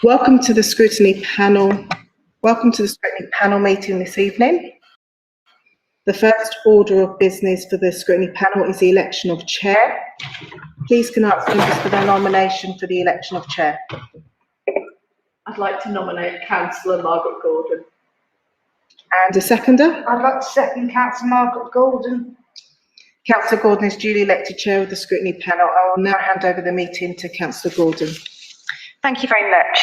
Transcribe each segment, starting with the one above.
Welcome to the Scrutiny Panel. Welcome to the Scrutiny Panel meeting this evening. The first order of business for the Scrutiny Panel is the election of Chair. Please can I ask members for their nomination for the election of Chair? I'd like to nominate Councillor Margaret Gordon. And a seconder? I'd like to second Councillor Margaret Gordon. Councillor Gordon is duly elected Chair of the Scrutiny Panel. I will now hand over the meeting to Councillor Gordon. Thank you very much.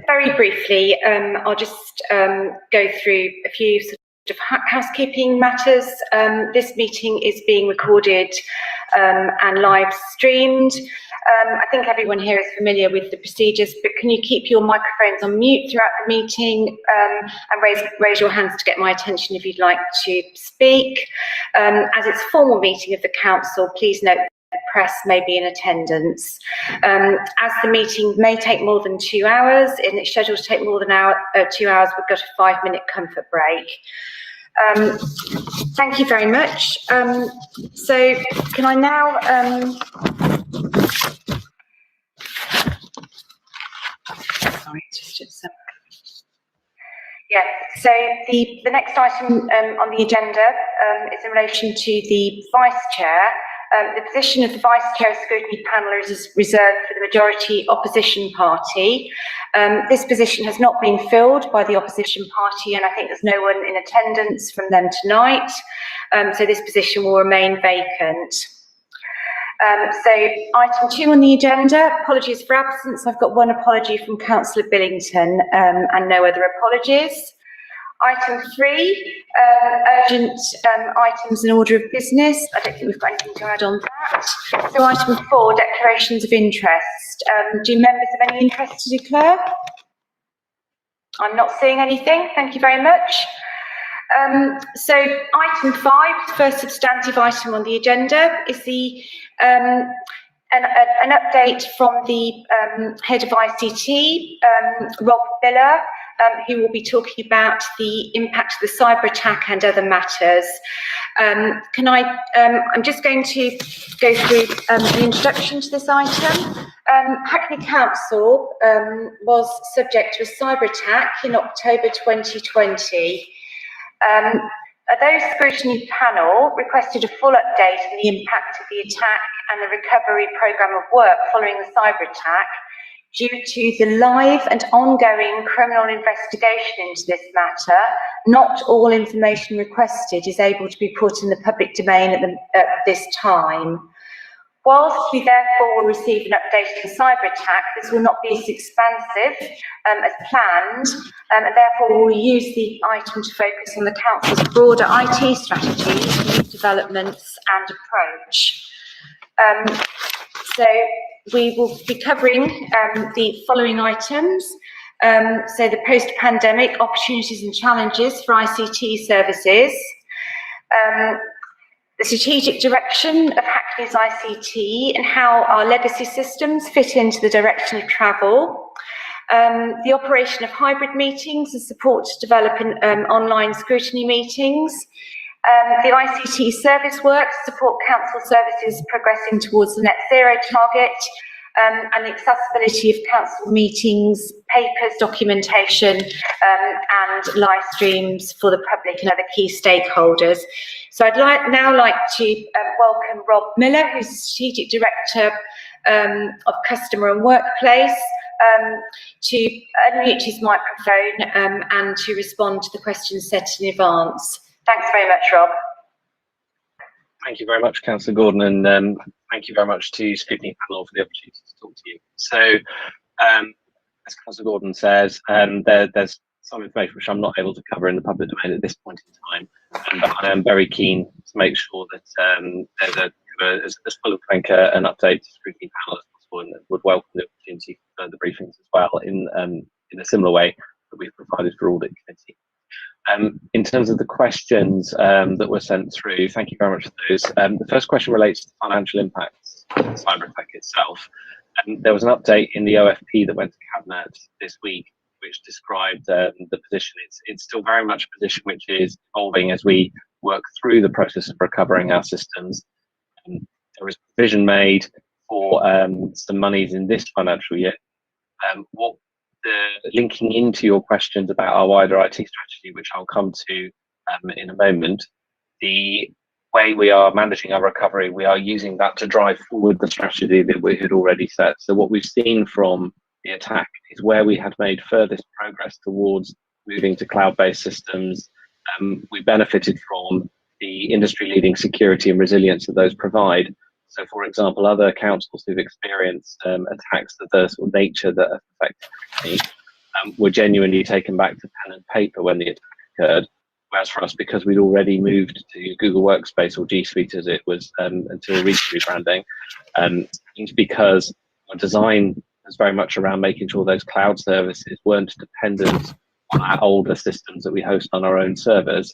Very briefly, I'll just go through a few sort of housekeeping matters. This meeting is being recorded and live streamed. I think everyone here is familiar with the procedures, but can you keep your microphones on mute throughout the meeting and raise your hands to get my attention if you'd like to speak. As it's a formal meeting of the council, please note the press may be in attendance. As the meeting may take more than 2 hours, and it's scheduled to take more than 2 hours, we've got a 5-minute comfort break. Thank you very much. So can I now so the next item on the agenda is in relation to the Vice Chair. The position of the Vice Chair of the Scrutiny Panel is reserved for the majority opposition party. This position has not been filled by the opposition party, and I think there's no one in attendance from them tonight. So this position will remain vacant. So item 2 on the agenda, apologies for absence. I've got one apology from Councillor Billington and no other apologies. Item 3, urgent items in order of business. I don't think we've got anything to add on that. So item 4, declarations of interest. Do members have any interest to declare? I'm not seeing anything. Thank you very much. So item 5, the first substantive item on the agenda, is the an update from the head of ICT, Rob Miller, who will be talking about the impact of the cyber attack and other matters. I'm just going to go through the introduction to this item. Hackney Council was subject to a cyber attack in October 2020. Those Scrutiny Panel requested a full update on the impact of the attack and the recovery programme of work following the cyber attack due to the live and ongoing criminal investigation into this matter. Not all information requested is able to be put in the public domain at this time. Whilst we therefore will receive an update on the cyber attack, this will not be as expansive as planned, and therefore we'll use the item to focus on the Council's broader IT strategy, new developments and approach. So we will be covering the following items. So the post-pandemic opportunities and challenges for ICT services, the strategic direction of Hackney's ICT and how our legacy systems fit into the direction of travel, the operation of hybrid meetings and support to develop online scrutiny meetings, the ICT service work to support council services progressing towards the net zero target, and the accessibility of council meetings, papers, documentation, and live streams for the public and other key stakeholders. So I'd now like to welcome Rob Miller, who's the Strategic Director of Customer and Workplace, to unmute his microphone and to respond to the questions set in advance. Thanks very much, Rob. Thank you very much, Councillor Gordon, and thank you very much to Scrutiny Panel for the opportunity to talk to you. So, as Councillor Gordon says, there's some information which I'm not able to cover in the public domain at this point in time, but I am very keen to make sure that there's as full of an update to Scrutiny Panel as possible, and would welcome the opportunity for further briefings as well in a similar way that we've provided for Audit Committee. In terms of the questions that were sent through, thank you very much for those. The first question relates to financial impacts of the cyber attack itself. There was an update in the OFP that went to Cabinet this week, which described the position. It's still very much a position which is evolving as we work through the process of recovering our systems. There was provision made for some monies in this financial year. Linking into your questions about our wider IT strategy, which I'll come to in a moment, the way we are managing our recovery, we are using that to drive forward the strategy that we had already set. So what we've seen from the attack is where we had made furthest progress towards moving to cloud-based systems. We benefited from the industry-leading security and resilience that those provide. So, for example, other councils who've experienced attacks of the sort of nature that affected Hackney were genuinely taken back to pen and paper when the attack occurred. Whereas for us, because we'd already moved to Google Workspace, or G Suite as it was until recent rebranding, because our design was very much around making sure those cloud services weren't dependent on our older systems that we host on our own servers,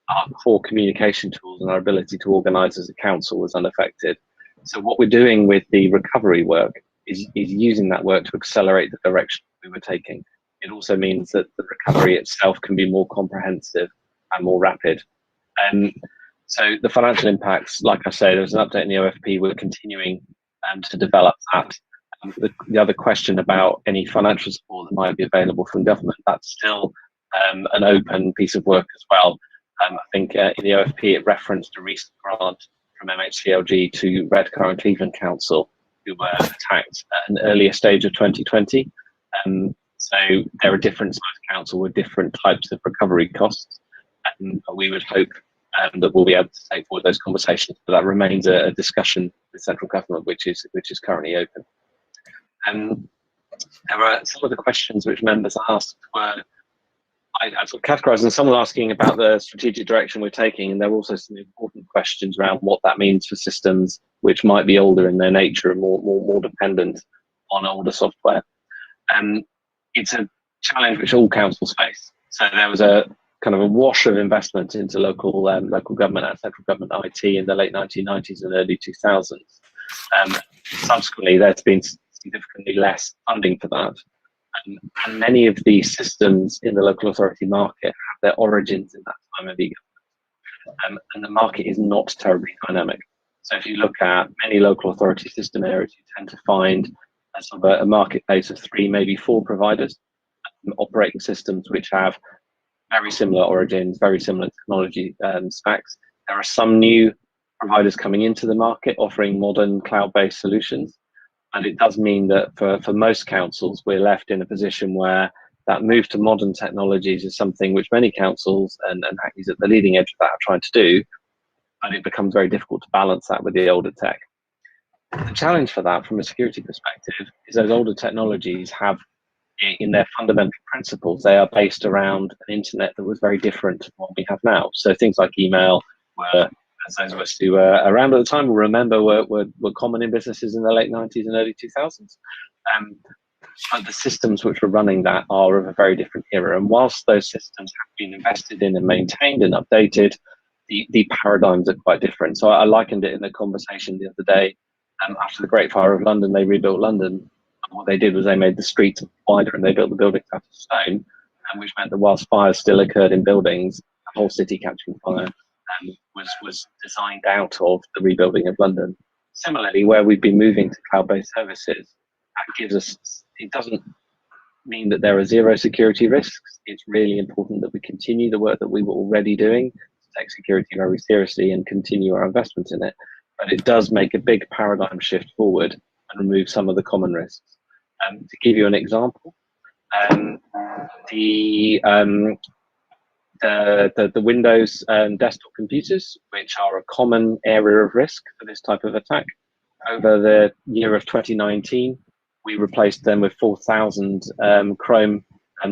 our core communication tools and our ability to organise as a council was unaffected. So what we're doing with the recovery work is using that work to accelerate the direction we were taking. It also means that the recovery itself can be more comprehensive and more rapid. So the financial impacts, like I say, there was an update in the OFP. We're continuing to develop that. The other question about any financial support that might be available from government, that's still an open piece of work as well. I think in the OFP it referenced a recent grant from MHCLG to Redcar and Cleveland Council, who were attacked at an earlier stage of 2020. So there are different size council with different types of recovery costs. But we would hope that we'll be able to take forward those conversations, but that remains a discussion with central government, which is currently open. There were some of the questions which members asked were, I sort of categorised, and someone asking about the strategic direction we're taking, and there were also some important questions around what that means for systems which might be older in their nature and more dependent on older software. It's a challenge which all councils face. So there was a kind of a wash of investment into local government and central government IT in the late 1990s and early 2000s. Subsequently, there's been significantly less funding for that. And many of these systems in the local authority market have their origins in that time of e-government. And the market is not terribly dynamic. So if you look at many local authority system areas, you tend to find a marketplace of 3, maybe 4 providers, operating systems which have very similar origins, very similar technology stacks. There are some new providers coming into the market offering modern cloud-based solutions. And it does mean that for most councils, we're left in a position where that move to modern technologies is something which many councils, and Hackney's at the leading edge of that, are trying to do, and it becomes very difficult to balance that with the older tech. The challenge for that from a security perspective is those older technologies have, in their fundamental principles, they are based around an internet that was very different to what we have now. So things like email were, as those of us who were around at the time will remember, were common in businesses in the late 90s and early 2000s. But the systems which were running that are of a very different era. And whilst those systems have been invested in and maintained and updated, the paradigms are quite different. So I likened it in the conversation the other day. After the Great Fire of London, they rebuilt London. What they did was they made the streets wider and they built the buildings out of stone, and which meant that whilst fires still occurred in buildings, the whole city catching fire was designed out of the rebuilding of London. Similarly, where we've been moving to cloud-based services, that gives us, it doesn't mean that there are zero security risks. It's really important that we continue the work that we were already doing to take security very seriously and continue our investment in it. But it does make a big paradigm shift forward and remove some of the common risks. To give you an example, the Windows desktop computers, which are a common area of risk for this type of attack, over the year of 2019, we replaced them with 4,000 Chrome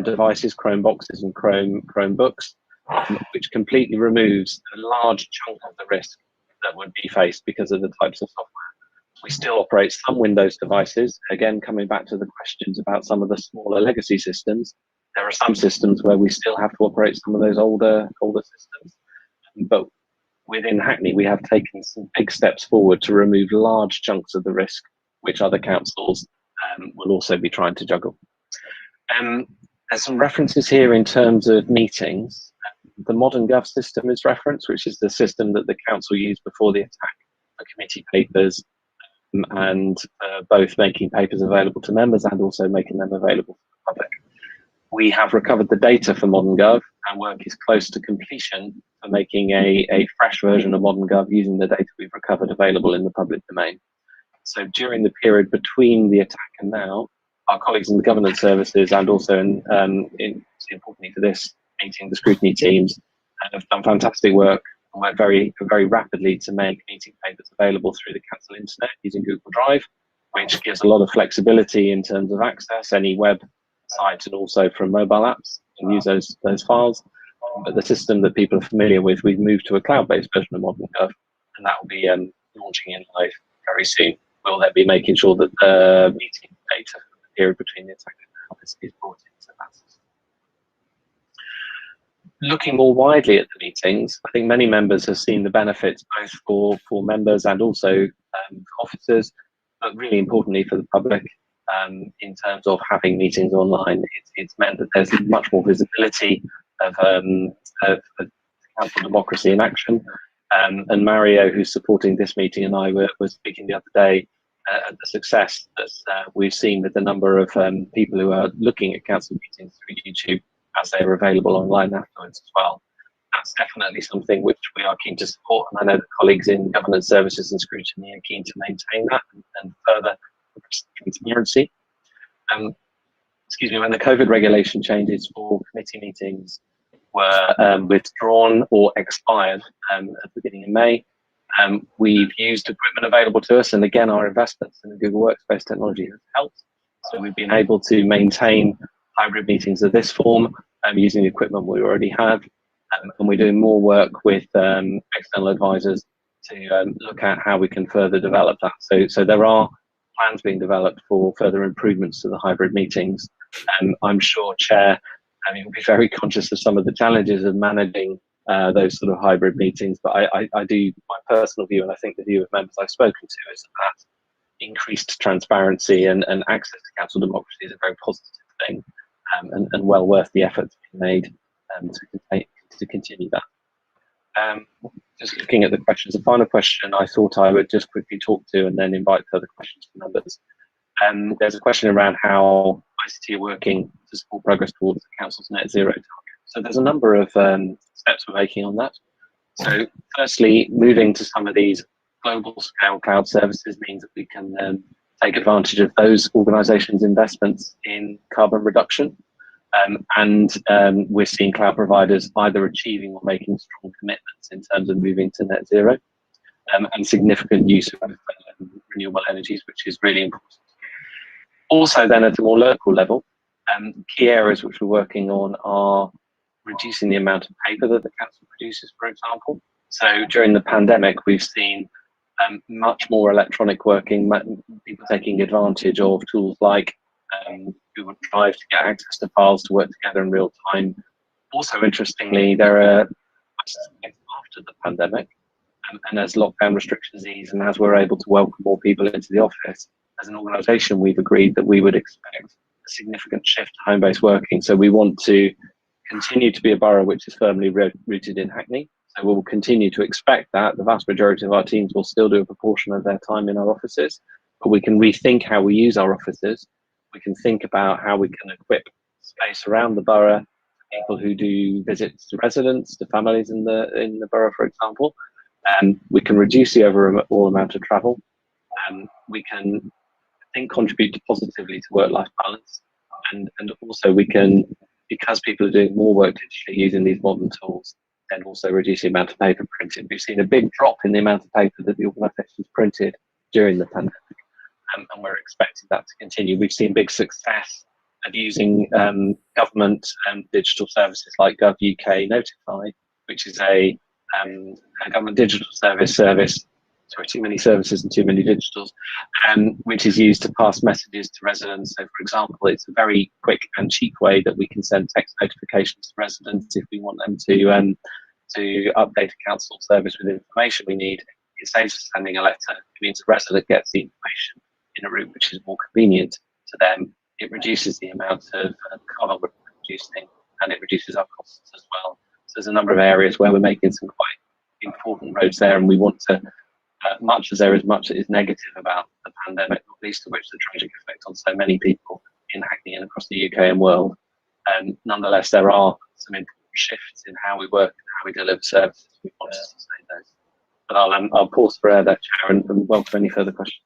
devices, Chrome boxes and Chrome books, which completely removes a large chunk of the risk that would be faced because of the types of software. We still operate some Windows devices. Again, coming back to the questions about some of the smaller legacy systems, there are some systems where we still have to operate some of those older systems. But within Hackney, we have taken some big steps forward to remove large chunks of the risk, which other councils will also be trying to juggle. There's some references here in terms of meetings. The Modern Gov system is referenced, which is the system that the council used before the attack for committee papers, and both making papers available to members and also making them available to the public. We have recovered the data for Modern Gov, and work is close to completion for making a fresh version of Modern Gov using the data we've recovered available in the public domain. So during the period between the attack and now, our colleagues in the governance services and also importantly for this meeting, the scrutiny teams have done fantastic work and worked very rapidly to make meeting papers available through the council internet using Google Drive, which gives a lot of flexibility in terms of access, any web sites and also from mobile apps and use those files. But the system that people are familiar with, we've moved to a cloud-based version of Modern Gov, and that will be launching in live very soon. We'll then be making sure that the meeting data for the period between the attack and now is brought into that system. Looking more widely at the meetings, I think many members have seen the benefits both for members and also officers, but really importantly for the public in terms of having meetings online. It's meant that there's much more visibility of council democracy in action. And Mario, who's supporting this meeting, and I were speaking the other day at the success that we've seen with the number of people who are looking at council meetings through YouTube as they're available online afterwards as well. That's definitely something which we are keen to support, and I know that colleagues in governance services and scrutiny are keen to maintain that and further transparency. When the COVID regulation changes for committee meetings were withdrawn or expired at the beginning of May, we've used equipment available to us, and again our investments in the Google Workspace technology has helped. So we've been able to maintain hybrid meetings of this form using the equipment we already have, and we're doing more work with external advisors to look at how we can further develop that. So there are plans being developed for further improvements to the hybrid meetings. I'm sure Chair will be very conscious of some of the challenges of managing those sort of hybrid meetings, but I do, my personal view, and I think the view of members I've spoken to, is that increased transparency and access to council democracy is a very positive thing, and well worth the efforts being made to continue that. Just looking at the questions, the final question I thought I would just quickly talk to and then invite further questions from members. There's a question around how ICT are working to support progress towards the council's net zero target. So there's a number of steps we're making on that. So firstly, moving to some of these global scale cloud services means that we can take advantage of those organisations' investments in carbon reduction. And we're seeing cloud providers either achieving or making strong commitments in terms of moving to net zero, and significant use of renewable energies, which is really important. Also then at a more local level, key areas which we're working on are reducing the amount of paper that the council produces, for example. So during the pandemic, we've seen much more electronic working, people taking advantage of tools like Google Drive to get access to files to work together in real time. Also, interestingly, there are after the pandemic, and as lockdown restrictions ease, and as we're able to welcome more people into the office, as an organisation, we've agreed that we would expect a significant shift to home-based working. So we want to continue to be a borough which is firmly rooted in Hackney. So we'll continue to expect that the vast majority of our teams will still do a proportion of their time in our offices, but we can rethink how we use our offices. We can think about how we can equip space around the borough, people who do visits to residents, to families in the borough, for example. We can reduce the overall amount of travel. We can, I think, contribute positively to work-life balance, and also we can, because people are doing more work digitally using these modern tools, then also reduce the amount of paper printed. We've seen a big drop in the amount of paper that the organisations printed during the pandemic, and we're expecting that to continue. We've seen big success of using government digital services like Gov UK Notify, which is a government digital service. Sorry, too many services and too many digitals, which is used to pass messages to residents. So, for example, it's a very quick and cheap way that we can send text notifications to residents if we want them to update a council service with information we need. It saves us sending a letter. It means the resident gets the information in a route which is more convenient to them. It reduces the amount of carbon reducing, and it reduces our costs as well. So there's a number of areas where we're making some quite important roads there, and we want to, much as there is much that is negative about the pandemic, not least of which the tragic effect on so many people in Hackney and across the UK and world, nonetheless there are some important shifts in how we work and how we deliver services. We want to sustain those. But I'll pause for that, Chair, and welcome any further questions.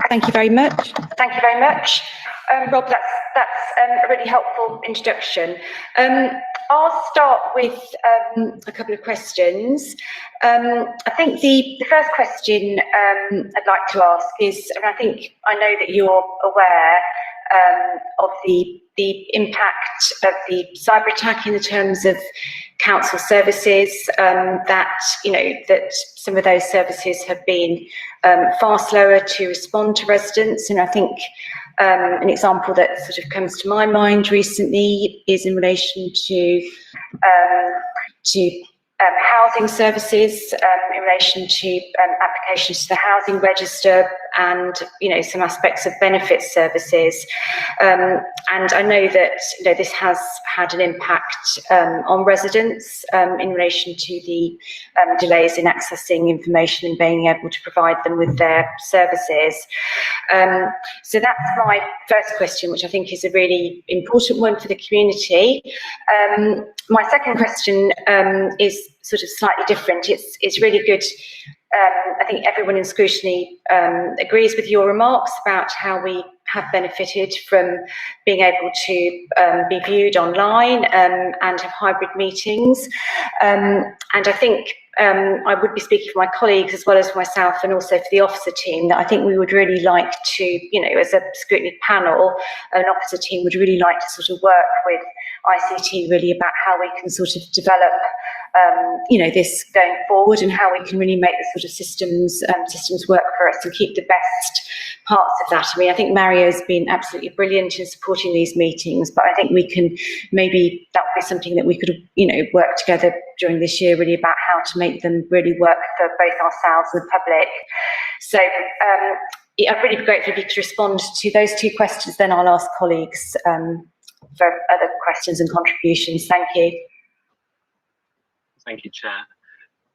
Thank you very much. Thank you very much, Rob. That's a really helpful introduction. I'll start with a couple of questions. I think the first question I'd like to ask is, and I know that you're aware of the impact of the cyber attack in terms of council services, that some of those services have been far slower to respond to residents. And I think an example that sort of comes to my mind recently is in relation to housing services, in relation to applications to the housing register, and some aspects of benefit services. And I know that this has had an impact on residents in relation to the delays in accessing information and being able to provide them with their services. So that's my first question, which I think is a really important one for the community. My second question is sort of slightly different. It's really good. I think everyone in Scrutiny agrees with your remarks about how we have benefited from being able to be viewed online and have hybrid meetings. And I think I would be speaking for my colleagues as well as for myself, and also for the officer team, that I think we would really like to, as a Scrutiny panel, an officer team would really like to sort of work with ICT really about how we can sort of develop this going forward, and how we can really make the sort of systems work for us and keep the best parts of that. I mean, I think Mario's been absolutely brilliant in supporting these meetings, but I think we can maybe, that would be something that we could, work together during this year, really about how to make them really work for both ourselves and the public. So I'd really be grateful if you could respond to those two questions, then I'll ask colleagues for other questions and contributions. Thank you. Thank you, Chair.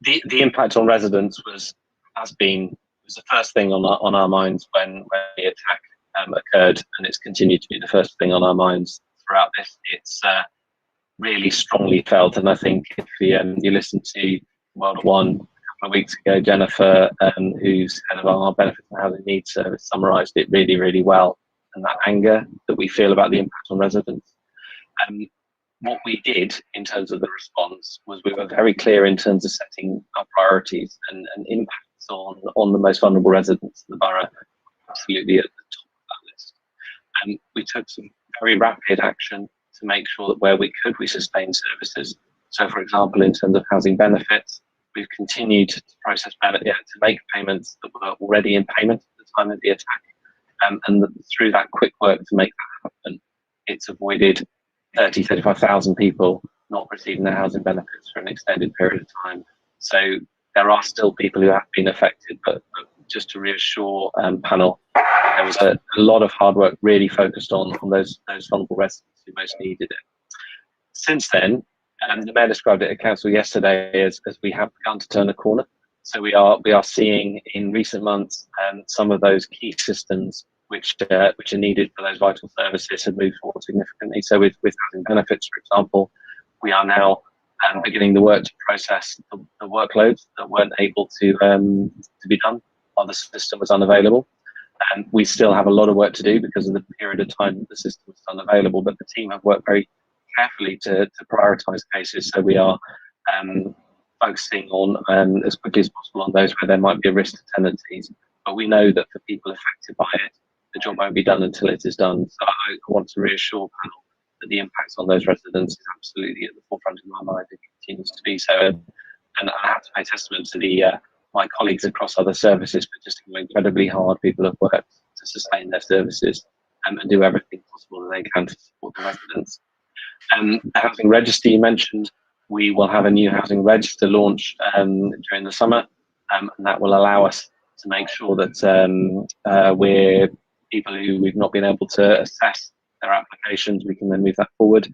The impact on residents was the first thing on our minds when the attack occurred, and it's continued to be the first thing on our minds throughout this. It's really strongly felt, and I think if you listen to World at One a couple of weeks ago, Jennifer, who's head of our Benefits and Housing Needs Service, summarised it really, really well, and that anger that we feel about the impact on residents. What we did in terms of the response was we were very clear in terms of setting our priorities and impacts on the most vulnerable residents in the borough, absolutely at the top of that list. And we took some very rapid action to make sure that where we could, we sustained services. So, for example, in terms of housing benefits, we've continued to process to make payments that were already in payment at the time of the attack. And through that quick work to make that happen, it's avoided 35,000 people not receiving their housing benefits for an extended period of time. So there are still people who have been affected, but just to reassure panel, there was a lot of hard work really focused on those vulnerable residents who most needed it. Since then, the Mayor described it at Council yesterday as we have begun to turn a corner. So we are seeing in recent months some of those key systems which are needed for those vital services have moved forward significantly. So with housing benefits, for example, we are now beginning the work to process the workloads that weren't able to be done while the system was unavailable. And we still have a lot of work to do because of the period of time that the system was unavailable, but the team have worked very carefully to prioritise cases. So we are focusing on as quickly as possible on those where there might be a risk to tenancies. But we know that for people affected by it, the job won't be done until it is done. So I want to reassure panel that the impacts on those residents is absolutely at the forefront of my mind. It continues to be so. And I have to pay testament to my colleagues across other services for just incredibly hard. People have worked to sustain their services and do everything possible that they can to support the residents. The housing register you mentioned, we will have a new housing register launch during the summer, and that will allow us to make sure that we're people who we've not been able to assess their applications, we can then move that forward.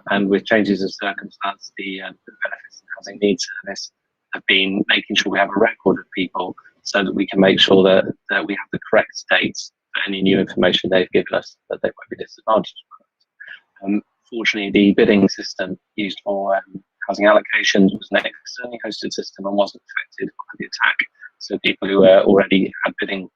And with changes of circumstance, the benefits and housing needs service have been making sure we have a record of people so that we can make sure that we have the correct dates for any new information they've given us, that they won't be disadvantaged. Fortunately, the bidding system used for housing allocations was an externally hosted system and wasn't affected by the attack. So people who already had bidding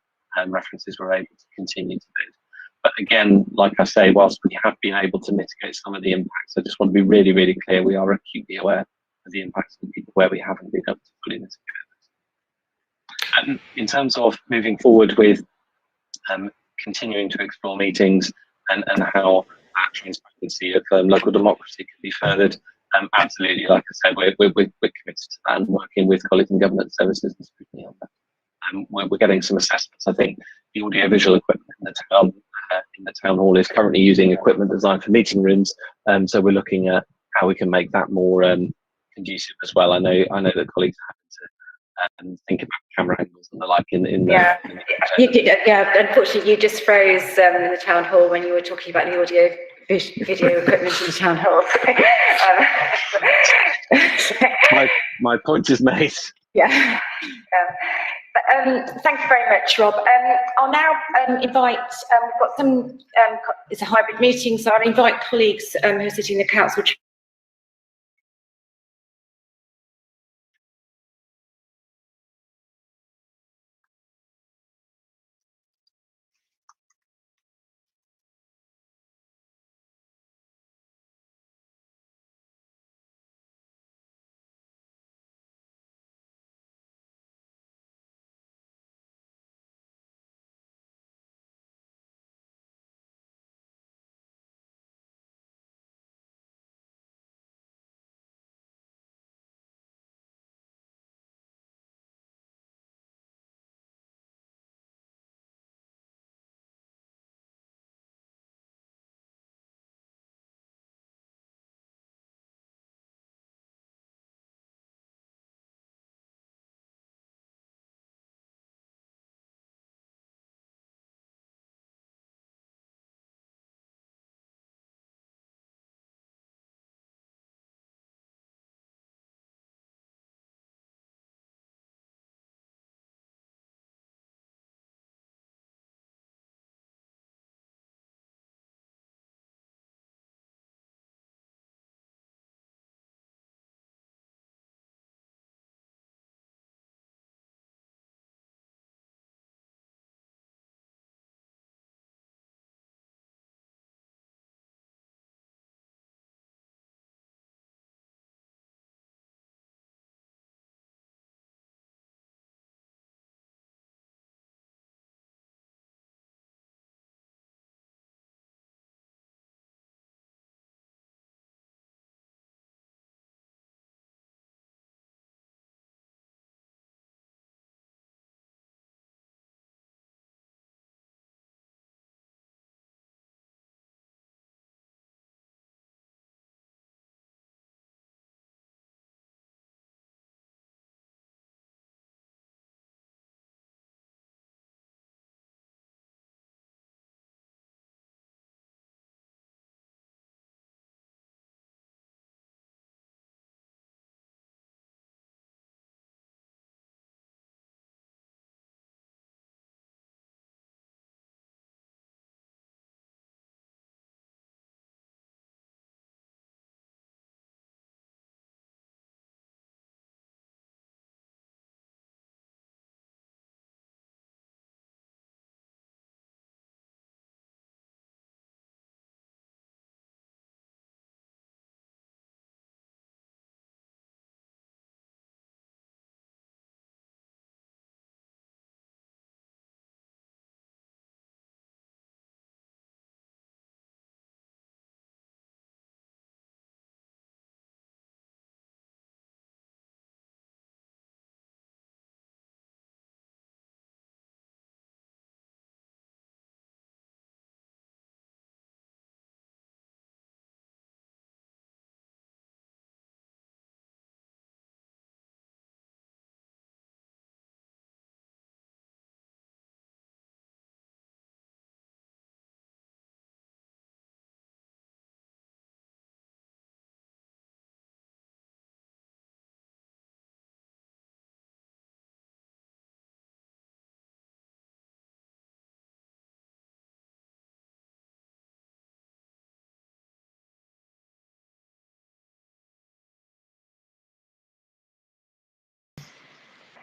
references were able to continue to bid. But again, like I say, whilst we have been able to mitigate some of the impacts, I just want to be really, really clear, we are acutely aware of the impacts on people where we haven't been able to fully mitigate this. In terms of moving forward with continuing to explore meetings and how that transparency of local democracy can be furthered, absolutely, like I said, we're committed to that and working with colleagues in government services and scrutiny on that. We're getting some assessments. I think the audiovisual equipment in the town hall is currently using equipment designed for meeting rooms, so we're looking at how we can make that more conducive as well. I know that colleagues have to think about camera angles and the like in Yeah, unfortunately, you just froze in the town hall when you were talking about the audio video equipment in the town hall. my point is made. Yeah. Thank you very much, Rob. I'll now invite, we've got some, it's a hybrid meeting, so I'll invite colleagues who are sitting in the council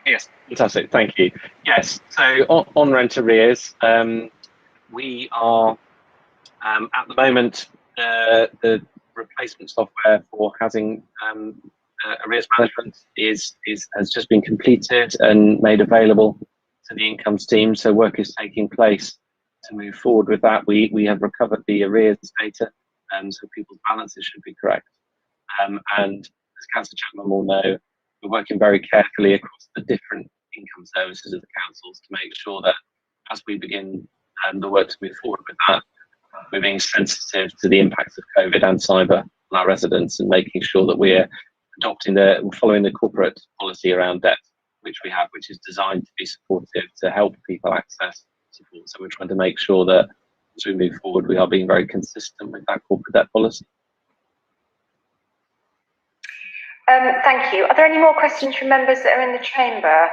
Yes, fantastic. Thank you. Yes, so on rent arrears, we are at the moment the replacement software for housing arrears management has just been completed and made available to the incomes team. So work is taking place to move forward with that. We have recovered the arrears data, so people's balances should be correct. And as Councillor Chapman will know, we're working very carefully across the different income services of the councils to make sure that as we begin the work to move forward with that, we're being sensitive to the impacts of COVID and cyber on our residents, and making sure that we're following the corporate policy around debt, which we have, which is designed to be supportive to help people access support. So we're trying to make sure that as we move forward, we are being very consistent with that corporate debt policy. Thank you. Are there any more questions from members that are in the chamber?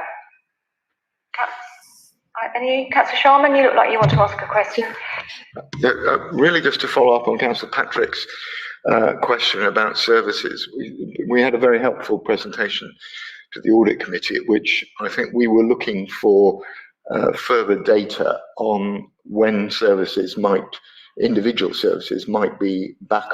Councillor Sharman, you look like you want to ask a question. Really, just to follow up on Councillor Patrick's question about services, we had a very helpful presentation to the Audit Committee, at which I think we were looking for further data on when individual services might be back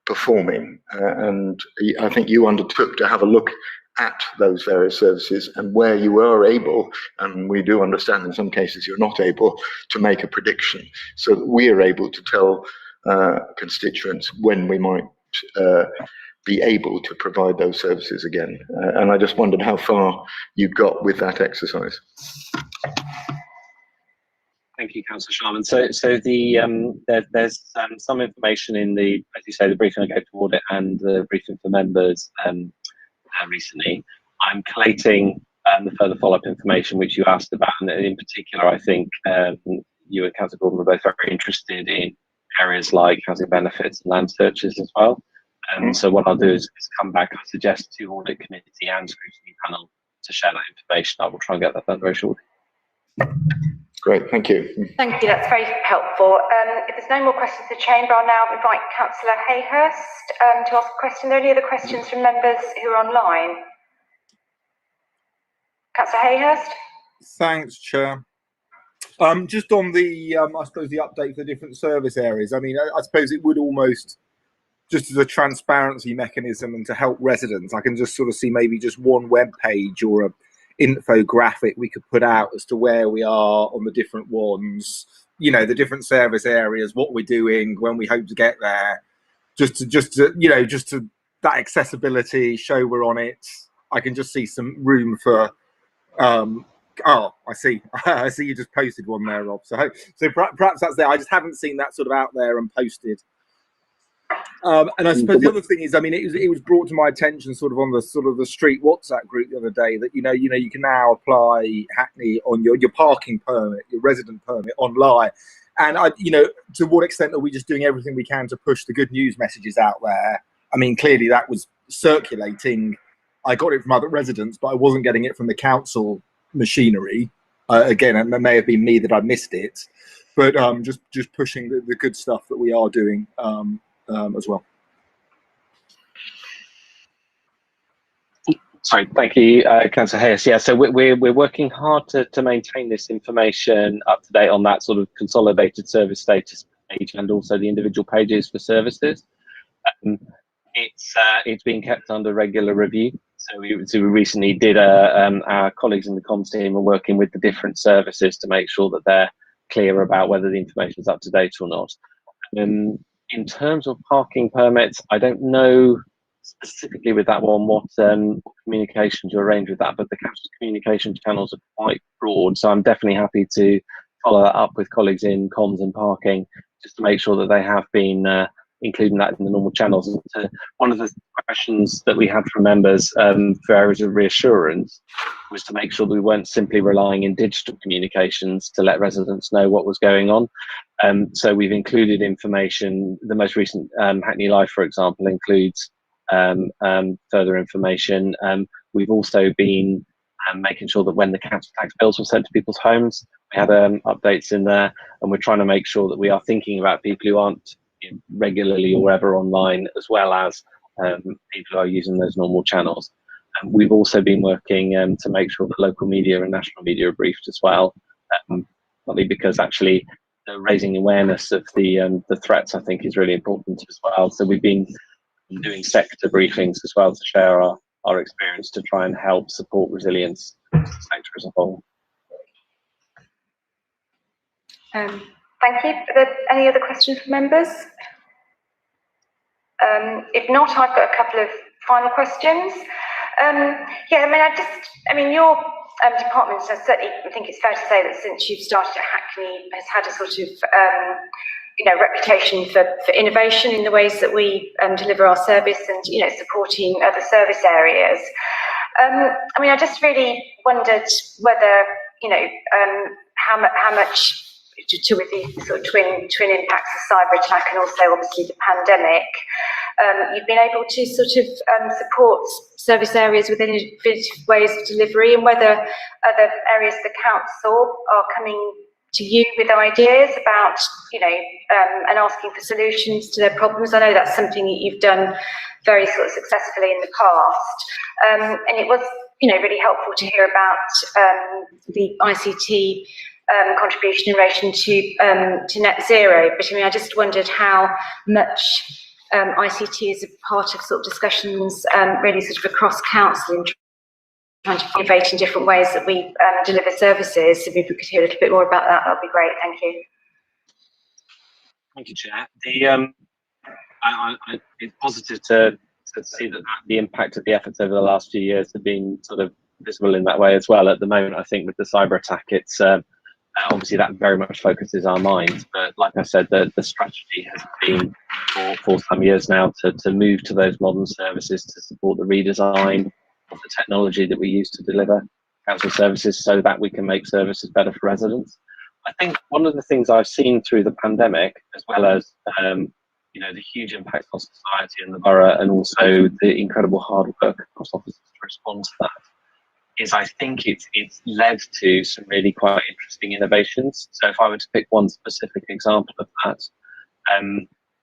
performing, and I think you undertook to have a look at those various services and where you are able, and we do understand in some cases you're not able, to make a prediction, so that we are able to tell constituents when we might be able to provide those services again. And I just wondered how far you got with that exercise. Thank you, Councillor Sharman. So there's some information in the, as you say, the briefing I gave to audit and the briefing for members recently. I'm collating the further follow-up information which you asked about, and in particular, I think you and Councillor Gordon were both very interested in areas like housing benefits and land searches as well. So what I'll do is come back. I suggest to Audit Committee and Scrutiny Panel to share that information. I will try and get that done very shortly. Great, thank you. Thank you, that's very helpful. If there's no more questions in the chamber, I'll now invite Councillor Hayhurst to ask a question. Are there any other questions from members who are online? Councillor Hayhurst. Thanks, Chair. Just on the, I suppose, the update for the different service areas. I mean, I suppose it would almost, just as a transparency mechanism and to help residents, I can just sort of see maybe just one web page or a infographic we could put out as to where we are on the different ones, you know, the different service areas, what we're doing, when we hope to get there, just to that accessibility, show we're on it. I can just see some room for oh, I see I see you just posted one there, Rob, so perhaps that's there. I just haven't seen that sort of out there and posted. And I suppose the other thing is, I mean, it was brought to my attention sort of on the street WhatsApp group the other day that you know you can now apply Hackney on your parking permit, your resident permit online, and to what extent are we just doing everything we can to push the good news messages out there? I mean, clearly that was circulating. I got it from other residents, but I wasn't getting it from the council machinery. Again, it may have been me that I missed it, but just pushing the good stuff that we are doing. As well. Sorry, thank you, Councillor Hayes. Yeah, so we're working hard to maintain this information up to date on that sort of consolidated service status page and also the individual pages for services. It's being kept under regular review. So we recently did our colleagues in the comms team are working with the different services to make sure that they're clear about whether the information is up to date or not. In terms of parking permits, I don't know specifically with that one what communication to arrange with that, but the council's communication channels are quite broad, so I'm definitely happy to follow that up with colleagues in comms and parking just to make sure that they have been including that in the normal channels. One of the questions that we had from members for areas of reassurance was to make sure that we weren't simply relying in digital communications to let residents know what was going on. So we've included information. The most recent Hackney Live, for example, includes further information. We've also been making sure that when the council tax bills were sent to people's homes, we had updates in there, and we're trying to make sure that we are thinking about people who aren't regularly or ever online, as well as people who are using those normal channels. We've also been working to make sure that local media and national media are briefed as well, partly because actually raising awareness of the threats, I think, is really important as well. So we've been doing sector briefings as well to share our experience to try and help support resilience to the sector as a whole. Thank you. Are there any other questions from members? If not, I've got a couple of final questions. Your department, I certainly think it's fair to say that since you've started at Hackney, has had a sort of reputation for innovation in the ways that we deliver our service and supporting other service areas. I just really wondered whether how much with the sort of twin impacts of cyber attack and also obviously the pandemic, you've been able to sort of support service areas with innovative ways of delivery, and whether other areas of the council are coming to you with ideas about, and asking for solutions to their problems. I know that's something that you've done very sort of successfully in the past, and it was, really helpful to hear about the ICT contribution in relation to net zero. But I just wondered how much ICT is a part of sort of discussions, really sort of across council and trying to innovate in different ways that we deliver services. So if we could hear a little bit more about that, that'd be great. Thank you. Thank you, Chair. It's positive to see that the impact of the efforts over the last few years have been sort of visible in that way as well. At the moment, I think with the cyber attack, it's obviously that very much focuses our minds. But like I said, the strategy has been for some years now to move to those modern services to support the redesign of the technology that we use to deliver council services so that we can make services better for residents. I think one of the things I've seen through the pandemic, as well as the huge impact on society and the borough, and also the incredible hard work across offices to respond to that, is I think it's led to some really quite interesting innovations. So if I were to pick one specific example of that,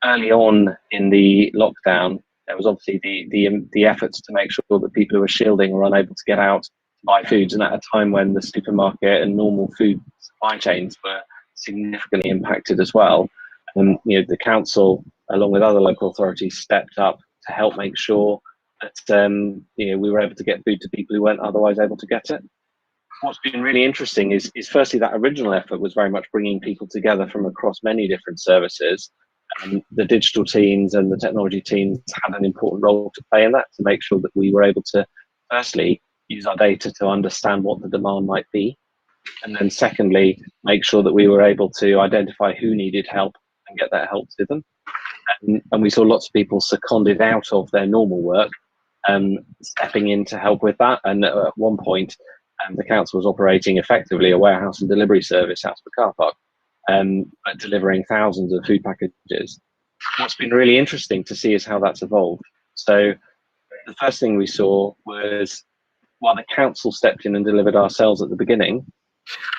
early on in the lockdown, there was obviously the efforts to make sure that people who were shielding were unable to get out to buy foods, and at a time when the supermarket and normal food supply chains were significantly impacted as well. The council, along with other local authorities, stepped up to help make sure that we were able to get food to people who weren't otherwise able to get it. What's been really interesting is firstly that original effort was very much bringing people together from across many different services. The digital teams and the technology teams had an important role to play in that, to make sure that we were able to firstly use our data to understand what the demand might be, and then secondly make sure that we were able to identify who needed help and get that help to them. And we saw lots of people seconded out of their normal work, stepping in to help with that. And at one point, the council was operating effectively a warehouse and delivery service out of the car park, but delivering thousands of food packages. What's been really interesting to see is how that's evolved. So the first thing we saw was, while the council stepped in and delivered ourselves at the beginning,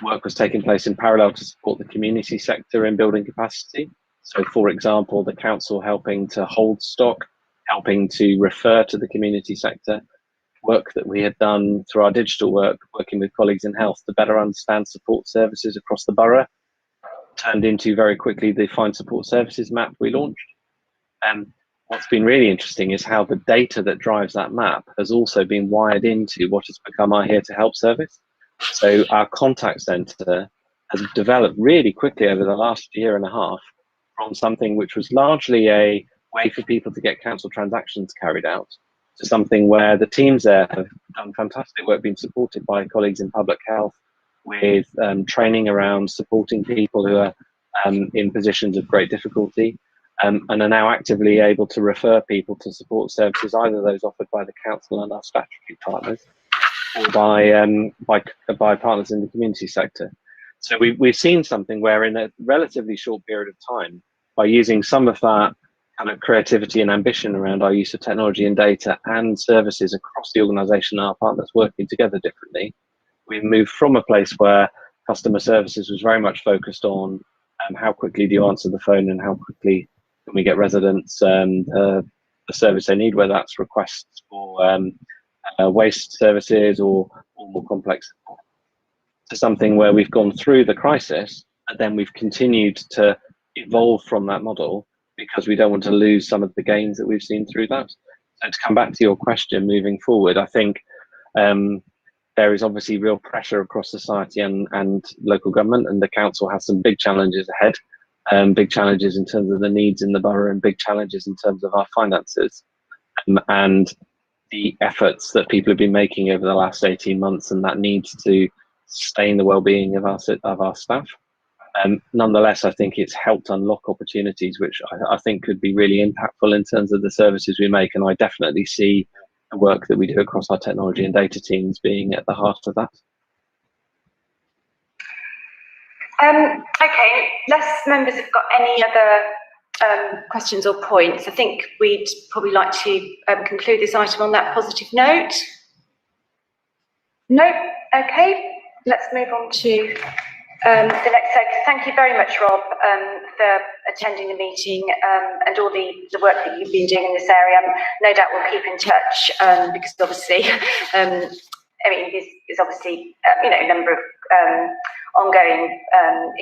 work was taking place in parallel to support the community sector in building capacity. So, for example, the council helping to hold stock, helping to refer to the community sector, work that we had done through our digital work, working with colleagues in health to better understand support services across the borough, turned into very quickly the Find Support Services map we launched. And what's been really interesting is how the data that drives that map has also been wired into what has become our Here to Help service. So our contact centre has developed really quickly over the last year and a half, from something which was largely a way for people to get council transactions carried out, to something where the teams there have done fantastic work, being supported by colleagues in public health with training around supporting people who are in positions of great difficulty, and are now actively able to refer people to support services, either those offered by the council and our statutory partners, or by partners in the community sector. So we've seen something where, in a relatively short period of time, by using some of that kind of creativity and ambition around our use of technology and data and services across the organisation and our partners working together differently, we've moved from a place where customer services was very much focused on how quickly do you answer the phone and how quickly can we get residents the service they need, whether that's requests for waste services or more complex, to something where we've gone through the crisis and then we've continued to evolve from that model because we don't want to lose some of the gains that we've seen through that. So to come back to your question, moving forward, I think there is obviously real pressure across society and local government, and the council has some big challenges ahead, big challenges in terms of the needs in the borough and big challenges in terms of our finances. And the efforts that people have been making over the last 18 months and that need to sustain the well-being of our staff. Nonetheless, I think it's helped unlock opportunities which I think could be really impactful in terms of the services we make, and I definitely see the work that we do across our technology and data teams being at the heart of that. Okay, unless members have got any other questions or points, I think we'd probably like to conclude this item on that positive note. No? Okay, let's move on to the next section. Thank you very much, Rob, for attending the meeting and all the work that you've been doing in this area. No doubt we'll keep in touch because obviously, I mean, there's obviously a number of ongoing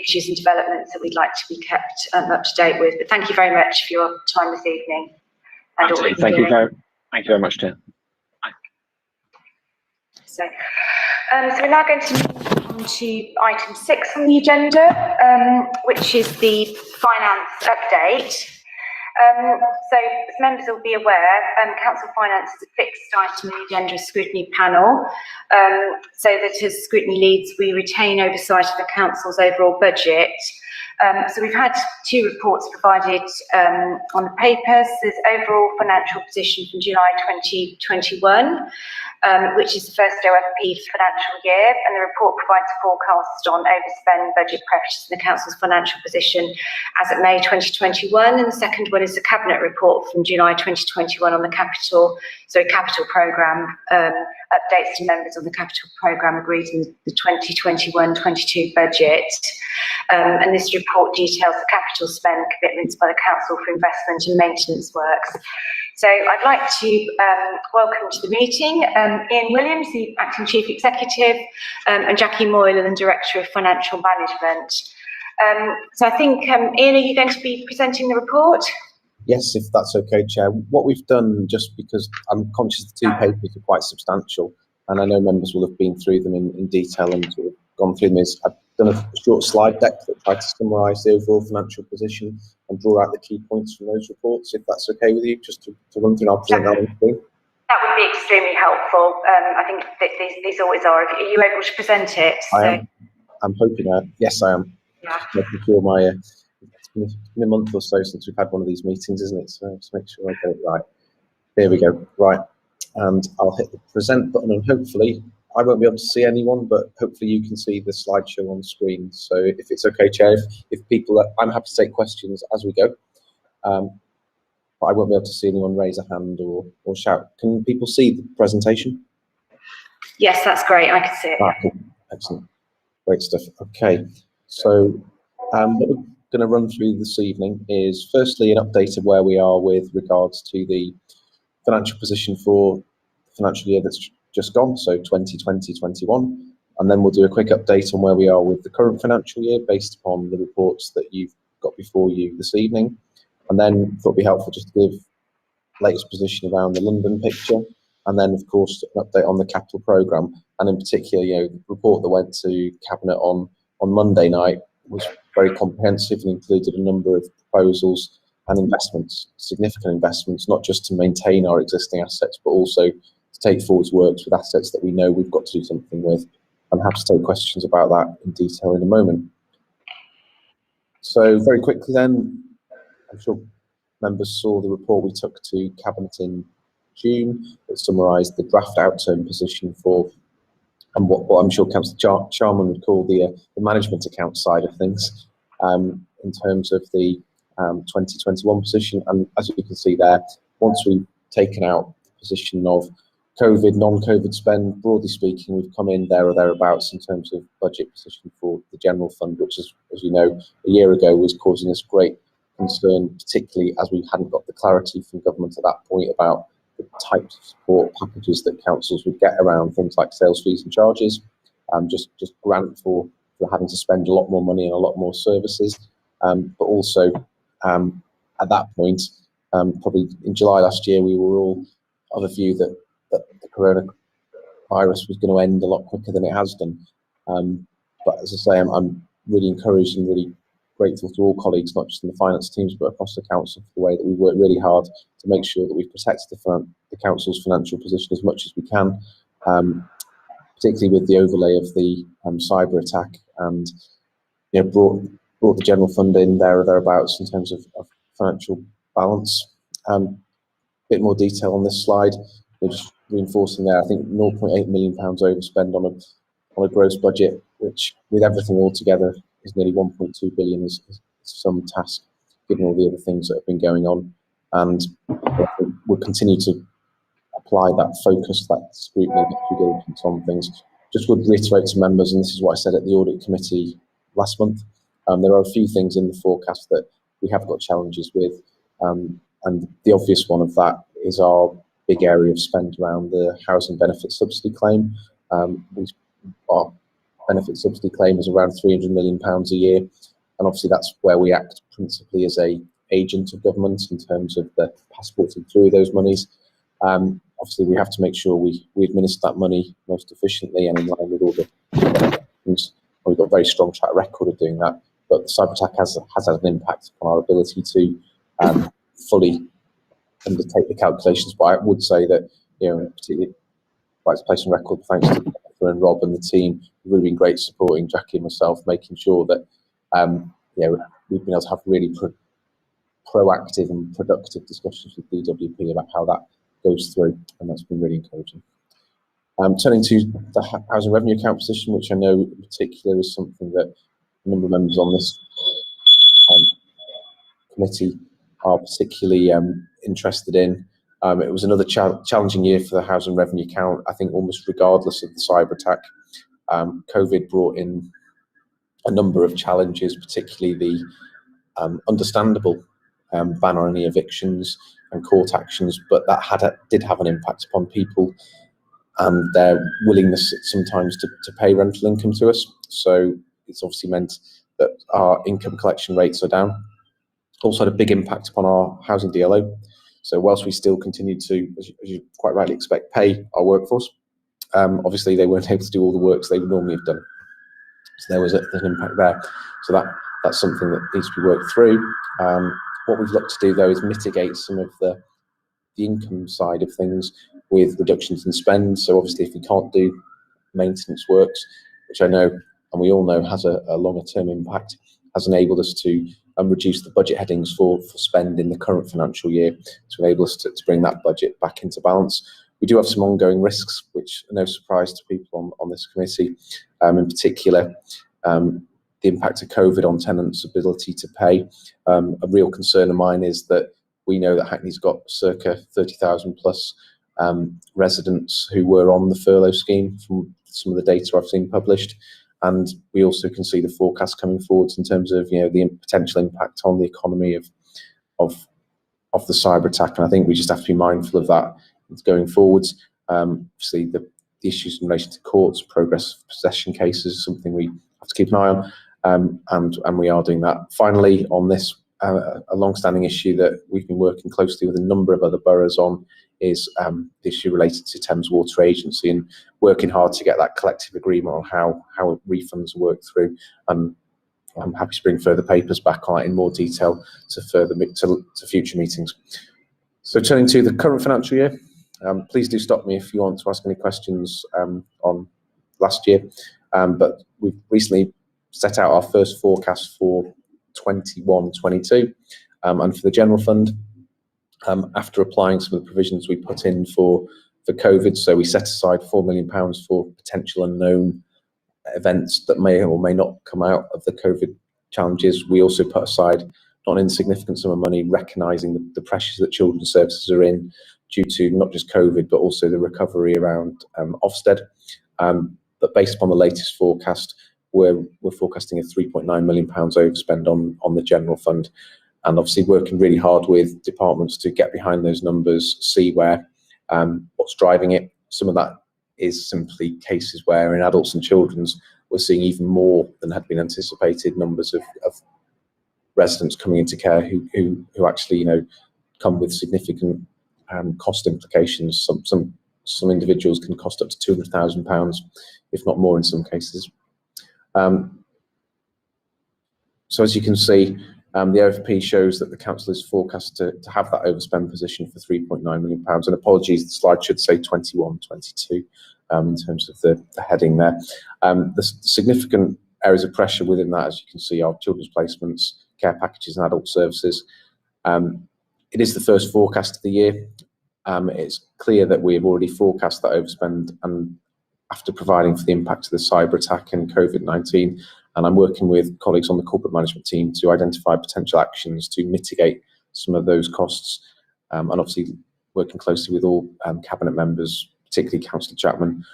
issues and developments that we'd like to be kept up to date with. But thank you very much for your time this evening. And all that thank you very much, Chair. So we're now going to move on to item 6 on the agenda, which is the finance update. So as members will be aware, Council Finance is a fixed item on the agenda of Scrutiny Panel, so that as scrutiny leads, we retain oversight of the Council's overall budget. So we've had 2 reports provided on the papers. There's overall financial position from July 2021, which is the first OFP financial year, and the report provides a forecast on overspend, budget pressures, and the Council's financial position as of May 2021. And the second one is the Cabinet report from July 2021 on the capital programme, updates to members on the capital programme agreed in the 2021-22 budget. And this report details the capital spend commitments by the Council for investment and maintenance works. So I'd like to welcome to the meeting Ian Williams, the Acting Chief Executive, and Jackie Moylan, Director of Financial Management. So I think, Ian, are you going to be presenting the report? Yes, if that's okay, Chair. What we've done, just because I'm conscious the 2 papers are quite substantial, and I know members will have been through them in detail and sort of gone through them, is I've done a short slide deck that tried to summarise the overall financial position and draw out the key points from those reports, if that's okay with you, just to run through and I'll present that on screen. That would be extremely helpful. I think that these always are. Are you able to present it? So. I'm hoping, yes, I am. Yeah. Making sure it's been a month or so since we've had one of these meetings, isn't it? So just make sure I get it right. There we go. Right. And I'll hit the present button, and hopefully I won't be able to see anyone, but hopefully you can see the slideshow on screen. So if it's okay, Chair, if people I'm happy to take questions as we go. But I won't be able to see anyone raise a hand or shout. Can people see the presentation? Yes, that's great. I can see it. Right, cool. Excellent. Great stuff. Okay. So what we're going to run through this evening is firstly an update of where we are with regards to the financial position for the financial year that's just gone, so 2020-21, and then we'll do a quick update on where we are with the current financial year based upon the reports that you've got before you this evening, and then thought it'd be helpful just to give latest position around the London picture, and then of course an update on the capital programme, and in particular, the report that went to Cabinet on Monday night was very comprehensive and included a number of proposals and investments, significant investments, not just to maintain our existing assets, but also to take forward works with assets that we know we've got to do something with. I'm happy to take questions about that in detail in a moment. So very quickly then, I'm sure members saw the report we took to Cabinet in June that summarised the draft outturn position for, and what I'm sure Councillor Charman would call the management account side of things, in terms of the 2021 position. And as you can see there, once we've taken out the position of COVID, non-COVID spend, broadly speaking, we've come in there or thereabouts in terms of budget position for the general fund, which is, as you know, a year ago was causing us great concern, particularly as we hadn't got the clarity from government at that point about the the types of support packages that councils would get around things like sales fees and charges, just grant for having to spend a lot more money and a lot more services, but also at that point, probably in July last year, we were all of a view that the coronavirus was going to end a lot quicker than it has done. But as I say, I'm really encouraged and really grateful to all colleagues, not just in the finance teams, but across the council, for the way that we work really hard to make sure that we've protected the council's financial position as much as we can, particularly with the overlay of the cyber attack, and brought the general fund in there or thereabouts in terms of financial balance. Bit more detail on this slide. We're just reinforcing there. I think £0.8 million overspend on a gross budget, which with everything all together is nearly 1.2 billion, is some task, given all the other things that have been going on. And we'll continue to apply that focus, that scrutiny, that due diligence on things. Just would reiterate to members, and this is what I said at the audit committee last month, there are a few things in the forecast that we have got challenges with, and the obvious one of that is our big area of spend around the housing benefit subsidy claim. Our benefit subsidy claim is around £300 million a year, and obviously that's where we act principally as a agent of government in terms of the passporting through those monies. Obviously we have to make sure we administer that money most efficiently and in line with all the things. We've got a very strong track record of doing that, but the cyber attack has had an impact on our ability to fully undertake the calculations. But I would say that, particularly like to place on record, thanks to Jennifer and Rob and the team, who've really been great supporting Jackie and myself, making sure that we've been able to have really proactive and productive discussions with DWP about how that goes through, and that's been really encouraging. Turning to the housing revenue account position, which I know in particular is something that a number of members on this committee are particularly interested in. It was another challenging year for the housing revenue account, I think almost regardless of the cyber attack. COVID brought in a number of challenges, particularly the understandable ban on any evictions and court actions, but that did have an impact upon people and their willingness sometimes to pay rental income to us. So it's obviously meant that our income collection rates are down. Also had a big impact upon our housing DLO. So whilst we still continue to, as you quite rightly expect, pay our workforce, obviously they weren't able to do all the works they would normally have done. So there was an impact there. So that's something that needs to be worked through. What we've looked to do though is mitigate some of the income side of things with reductions in spend. So obviously if we can't do maintenance works, which I know and we all know has a longer term impact, has enabled us to reduce the budget headings for spend in the current financial year to enable us to bring that budget back into balance. We do have some ongoing risks, which are no surprise to people on this committee, in particular the impact of COVID on tenants' ability to pay. A real concern of mine is that we know that Hackney's got circa 30,000 plus residents who were on the furlough scheme from some of the data I've seen published. And we also can see the forecast coming forwards in terms of the potential impact on the economy of the cyber attack. And I think we just have to be mindful of that going forwards. Obviously, the issues in relation to courts, progress of possession cases is something we have to keep an eye on, and we are doing that. Finally, on this, a long-standing issue that we've been working closely with a number of other boroughs on is the issue related to Thames Water Agency, and working hard to get that collective agreement on how refunds work through. And I'm happy to bring further papers back on it in more detail to future meetings. So turning to the current financial year, please do stop me if you want to ask any questions on last year. But we've recently set out our first forecast for 21-22, and for the general fund, after applying some of the provisions we put in for COVID. So we set aside £4 million for potential unknown events that may or may not come out of the COVID challenges. We also put aside not an insignificant sum of money, recognising the pressures that children's services are in due to not just COVID, but also the recovery around Ofsted. But based upon the latest forecast, we're forecasting a £3.9 million overspend on the general fund, and obviously working really hard with departments to get behind those numbers, see where what's driving it. Some of that is simply cases where in adults and children's we're seeing even more than had been anticipated numbers of residents coming into care who actually, you know, come with significant cost implications. Some individuals can cost up to £200,000, if not more in some cases. So as you can see, the OFP shows that the council is forecast to have that overspend position for £3.9 million. And apologies, the slide should say 21-22 in terms of the heading there. The significant areas of pressure within that, as you can see, are children's placements, care packages and adult services. It is the first forecast of the year. It's clear that we have already forecast that overspend, and after providing for the impact of the cyber attack and COVID-19, and I'm working with colleagues on the corporate management team to identify potential actions to mitigate some of those costs, and obviously working closely with all cabinet members, particularly Councillor Chapman.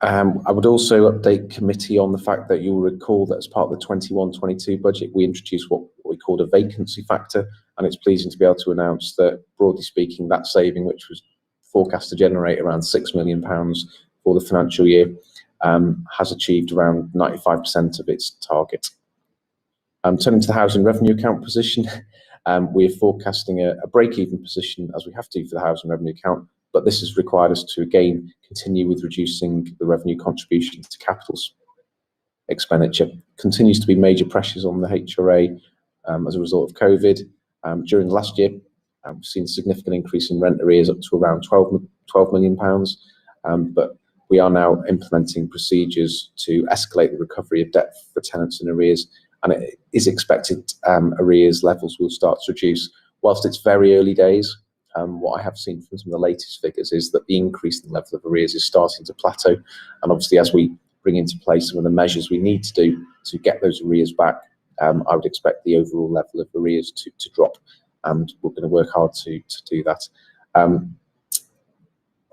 I would also update committee on the fact that you'll recall that as part of the 21-22 budget, we introduced what we called a vacancy factor, and it's pleasing to be able to announce that, broadly speaking, that saving, which was forecast to generate around £6 million for the financial year, has achieved around 95% of its target. Turning to the housing revenue account position, we are forecasting a break-even position, as we have to for the housing revenue account, but this has required us to again continue with reducing the revenue contribution to capital expenditure. Continues to be major pressures on the HRA as a result of COVID. During the last year, we've seen a significant increase in rent arrears up to around £12 million, but we are now implementing procedures to escalate the recovery of debt for tenants in arrears, and it is expected arrears levels will start to reduce. Whilst it's very early days, what I have seen from some of the latest figures is that the increase in the level of arrears is starting to plateau, and obviously as we bring into place some of the measures we need to do to get those arrears back, I would expect the overall level of arrears to drop, and we're going to work hard to do that.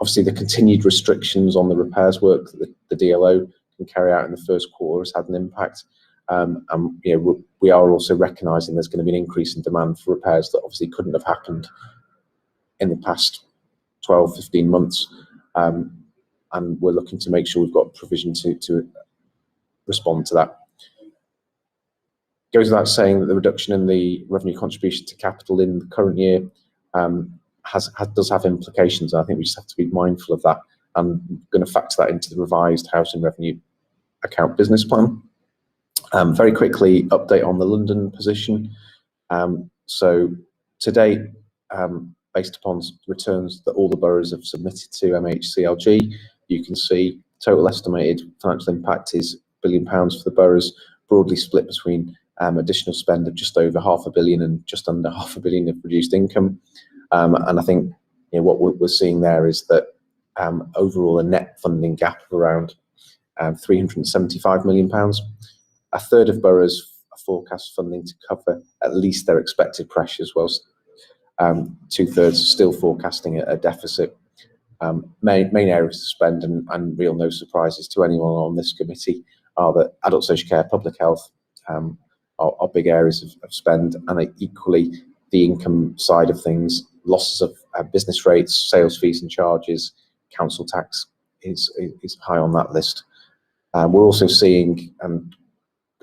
Obviously, the continued restrictions on the repairs work that the DLO can carry out in the first quarter has had an impact. And you know, we are also recognising there's going to be an increase in demand for repairs that obviously couldn't have happened in the past 12, 15 months. And we're looking to make sure we've got provision to respond to that. Goes without saying that the reduction in the revenue contribution to capital in the current year does have implications. I think we just have to be mindful of that. I'm going to factor that into the revised housing revenue account business plan. Very quickly, update on the London position. So today, based upon returns that all the boroughs have submitted to MHCLG, you can see total estimated financial impact is £1 billion for the boroughs, broadly split between additional spend of just over £500 million and just under £500 million of reduced income. And I think, you know, what we're seeing there is that overall a net funding gap of around £375 million. A third of boroughs forecast funding to cover at least their expected pressures, whilst 2/3 are still forecasting a deficit. Main areas to spend, and real no surprises to anyone on this committee, are that adult social care, public health are big areas of spend, and equally the income side of things, losses of business rates, sales fees and charges, council tax is high on that list. We're also seeing and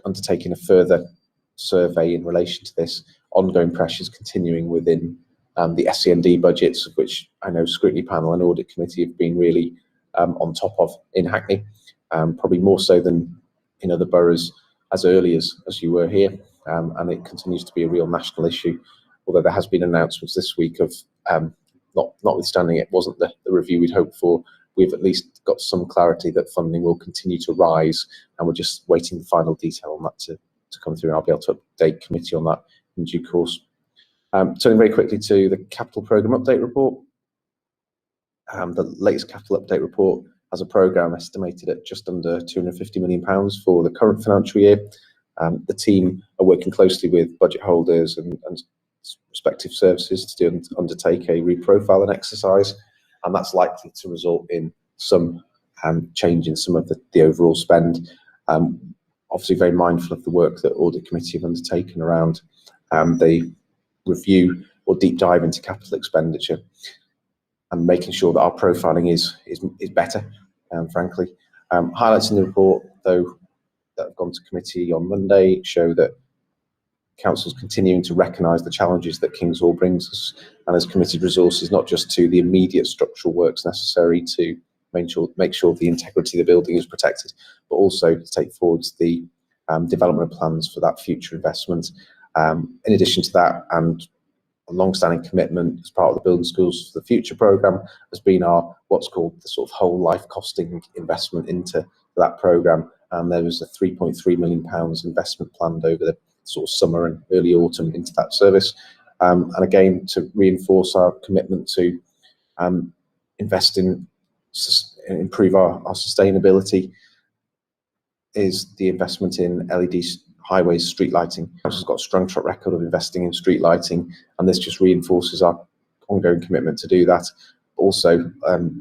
undertaking a further survey in relation to this, ongoing pressures continuing within the SEND budgets, of which I know Scrutiny Panel and Audit Committee have been really on top of in Hackney, probably more so than in other boroughs as early as you were here, and it continues to be a real national issue, although there has been announcements this week of, notwithstanding it wasn't the review we'd hoped for, we've at least got some clarity that funding will continue to rise, and we're just waiting the final detail on that to come through, and I'll be able to update committee on that in due course. Turning very quickly to the capital programme update report. The latest capital update report has a programme estimated at just under £250 million for the current financial year. The team are working closely with budget holders and respective services to undertake a reprofiling exercise, and that's likely to result in some change in some of the overall spend. Obviously very mindful of the work that Audit Committee have undertaken around the review or deep dive into capital expenditure, and making sure that our profiling is better, frankly. Highlights in the report, though, that have gone to committee on Monday show that Council's continuing to recognise the challenges that King's Hall brings us, and has committed resources not just to the immediate structural works necessary to make sure the integrity of the building is protected, but also to take forward the development plans for that future investment. In addition to that, and a long-standing commitment as part of the Building Schools for the Future programme has been our what's called the sort of whole life costing investment into that programme, and there was a £3.3 million investment planned over the sort of summer and early autumn into that service, and again to reinforce our commitment to invest in improve our sustainability is the investment in LED highways street lighting. Council's got a strong track record of investing in street lighting, and this just reinforces our ongoing commitment to do that. Also,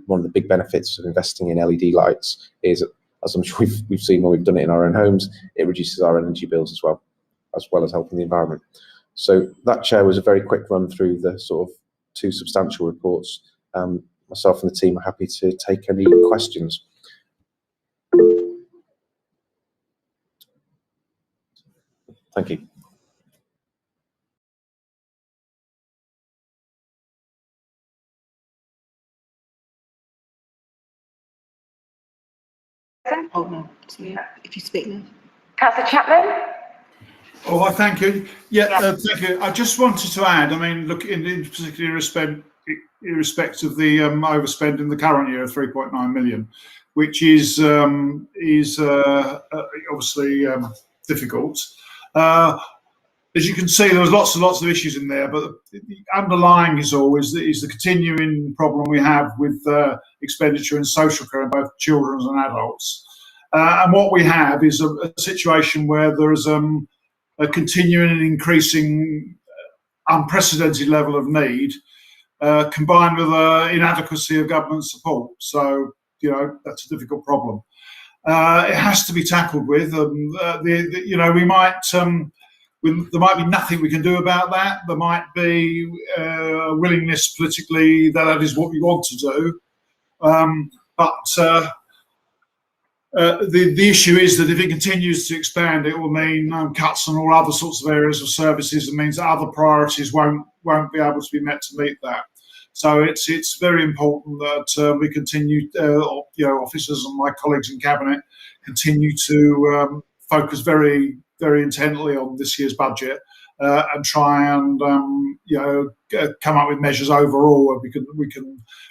one of the big benefits of investing in LED lights is, as I'm sure we've seen when we've done it in our own homes, it reduces our energy bills as well as helping the environment. So that, Chair, was a very quick run through the sort of two substantial reports. Myself and the team are happy to take any questions. Thank you. Oh no, so if you speak now. Councillor Chapman? Oh, I thank you. Yeah, thank you. I just wanted to add, I mean, look, in particular respect of the overspend in the current year of 3.9 million, which is obviously difficult. As you can see, there was lots and lots of issues in there, but the underlying is always the continuing problem we have with expenditure in social care in both children and adults. And what we have is a situation where there is a continuing and increasing unprecedented level of need, combined with inadequacy of government support. So, you know, that's a difficult problem. It has to be tackled with. You know, we might. There might be nothing we can do about that. There might be a willingness politically that is what we want to do. But the issue is that if it continues to expand, it will mean cuts on all other sorts of areas of services. It means that other priorities won't be able to be met to meet that. So it's very important that we continue, you know, officers and my colleagues in Cabinet continue to focus very intently on this year's budget and try and you know, come up with measures overall where we can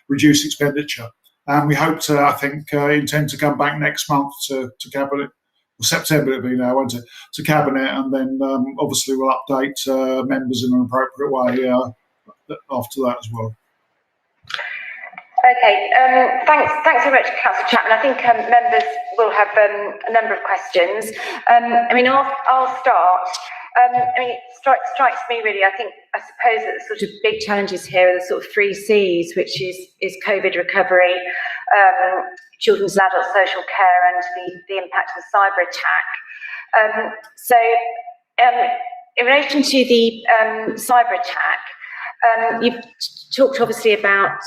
reduce expenditure. And we hope to, I think, intend to come back next month to Cabinet, or September it'll be now, won't it, to Cabinet, and then obviously we'll update members in an appropriate way after that as well. Okay, thanks very much, Councillor Chapman. I think members will have a number of questions. I mean, I'll start. I mean, it strikes me really, I suppose that the sort of big challenges here are the sort of 3 C's, which is COVID recovery, children's and adult social care, and the impact of the cyber attack. So in relation to the cyber attack, you've talked obviously about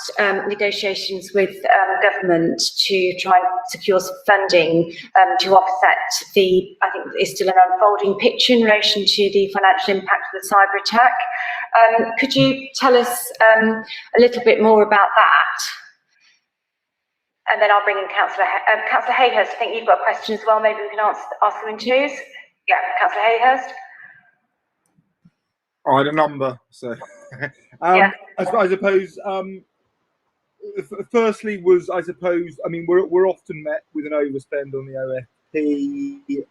negotiations with government to try and secure some funding to offset the, I think it's still an unfolding picture in relation to the financial impact of the cyber attack. Could you tell us a little bit more about that? And then I'll bring in Councillor Hayhurst. I think you've got a question as well. Maybe we can ask them in twos. Yeah, Councillor Hayhurst. I had a number, so Yeah. I suppose. Firstly, I suppose. I mean, we're often met with an overspend on the OFP,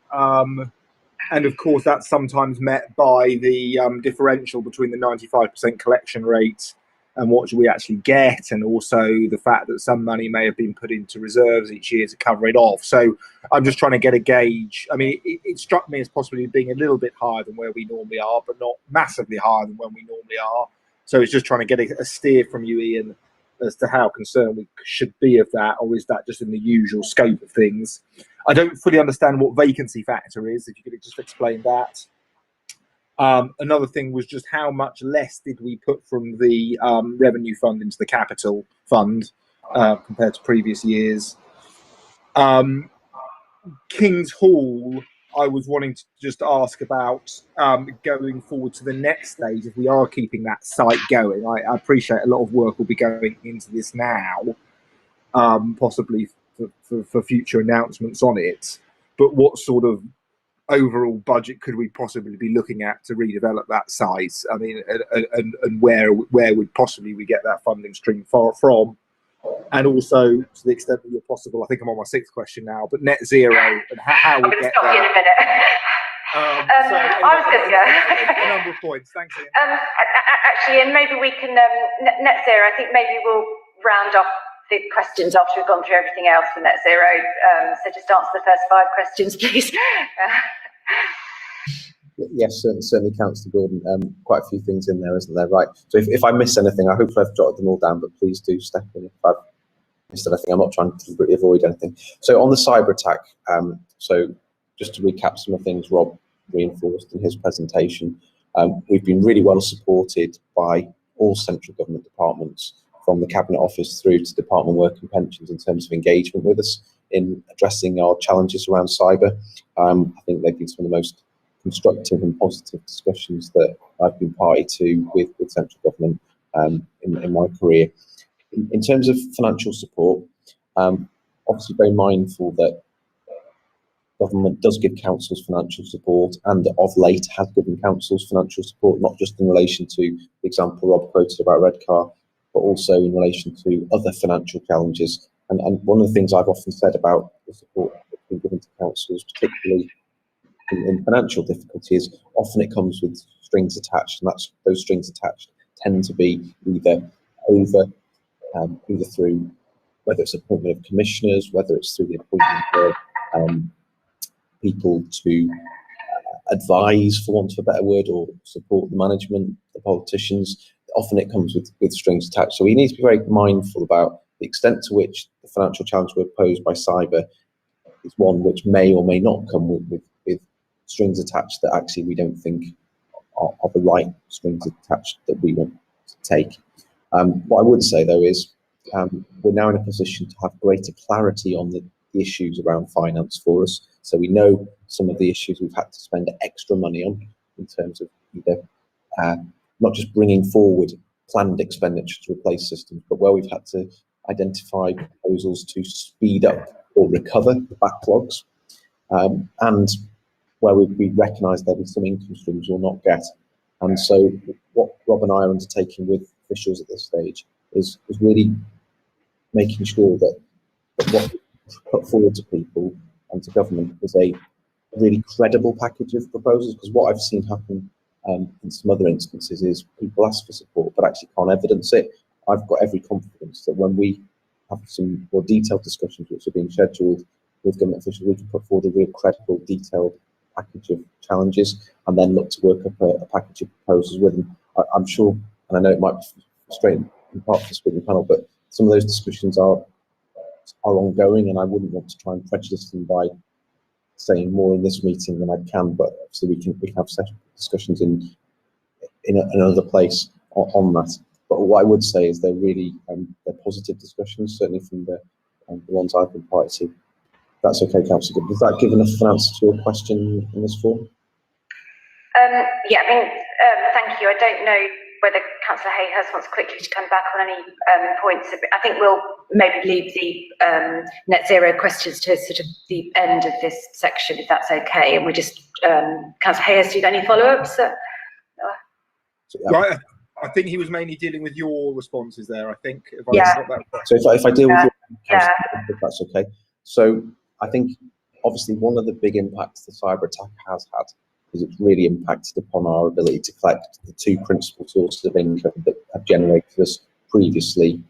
and of course that's sometimes met by the differential between the 95% collection rate and what we actually get, and also the fact that some money may have been put into reserves each year to cover it off. So I'm just trying to get a gauge. I mean, it struck me as possibly being a little bit higher than where we normally are, but not massively higher than when we normally are. So it's just trying to get a steer from you, Ian, as to how concerned we should be of that, or is that just in the usual scope of things? I don't fully understand what vacancy factor is, if you could just explain that. Another thing was just how much less did we put from the revenue fund into the capital fund compared to previous years. King's Hall, I was wanting to just ask about going forward to the next stage, if we are keeping that site going. I appreciate a lot of work will be going into this now, possibly for future announcements on it, but what sort of overall budget could we possibly be looking at to redevelop that site? I mean, and where would possibly we get that funding stream from? And also, to the extent that you're possible, I think I'm on my 6th question now, but net zero and how we get there. I'm going to stop you in a minute. A number of points. Thanks, Ian. Actually, and maybe we can, net zero, I think maybe we'll round off the questions after we've gone through everything else for net zero. So just answer the first 5 questions, please. Yes, certainly, Councillor Gordon. Quite a few things in there, isn't there? Right. So if I miss anything, I hope I've jotted them all down, but please do step in if I've missed anything. I'm not trying to avoid anything. So on the cyber attack, so just to recap some of the things Rob reinforced in his presentation, we've been really well supported by all central government departments, from the Cabinet Office through to Department of Work and Pensions, in terms of engagement with us in addressing our challenges around cyber. I think they've been some of the most constructive and positive discussions that I've been party to with central government in my career. In terms of financial support, obviously very mindful that government does give councils financial support, and of late has given councils financial support, not just in relation to the example Rob quoted about Redcar, but also in relation to other financial challenges. And one of the things I've often said about the support that's been given to councils, particularly in financial difficulties, often it comes with strings attached, and those strings attached tend to be either through, whether it's appointment of commissioners, whether it's through the appointment of people to advise, for want of a better word, or support the management, the politicians. Often it comes with strings attached. So we need to be very mindful about the extent to which the financial challenge we're posed by cyber is one which may or may not come with strings attached that actually we don't think are the right strings attached that we want to take. What I would say, though, is we're now in a position to have greater clarity on the issues around finance for us. So we know some of the issues we've had to spend extra money on, in terms of either not just bringing forward planned expenditure to replace systems, but where we've had to identify proposals to speed up or recover the backlogs, and where we recognise there'll be some income streams we'll not get. And so what Rob and I are undertaking with officials at this stage is really making sure that what we put forward to people and to government is a really credible package of proposals, because what I've seen happen in some other instances is people ask for support but actually can't evidence it. I've got every confidence that when we have some more detailed discussions which are being scheduled with government officials, we can put forward a real credible, detailed package of challenges, and then look to work up a package of proposals with them. I'm sure, and I know it might be frustrating in part for the Scrutiny Panel, but some of those discussions are ongoing, and I wouldn't want to try and prejudice them by saying more in this meeting than I can. But obviously we can have discussions in another place on that. But what I would say is they're really they're positive discussions, certainly from the ones I've been part to. That's okay, Councillor. Does that give enough of an answer to your question in this form? Yeah, I mean, thank you. I don't know whether Councillor Hayhurst wants quickly to come back on any points. I think we'll maybe leave the net zero questions to sort of the end of this section, if that's okay. And we just, Councillor Hayhurst, do you have any follow-ups? Right. I think he was mainly dealing with your responses there, I think. If Yeah. So if I deal with your if that's okay. So I think obviously one of the big impacts the cyber attack has had is it's really impacted upon our ability to collect the two principal sources of income that have generated us previously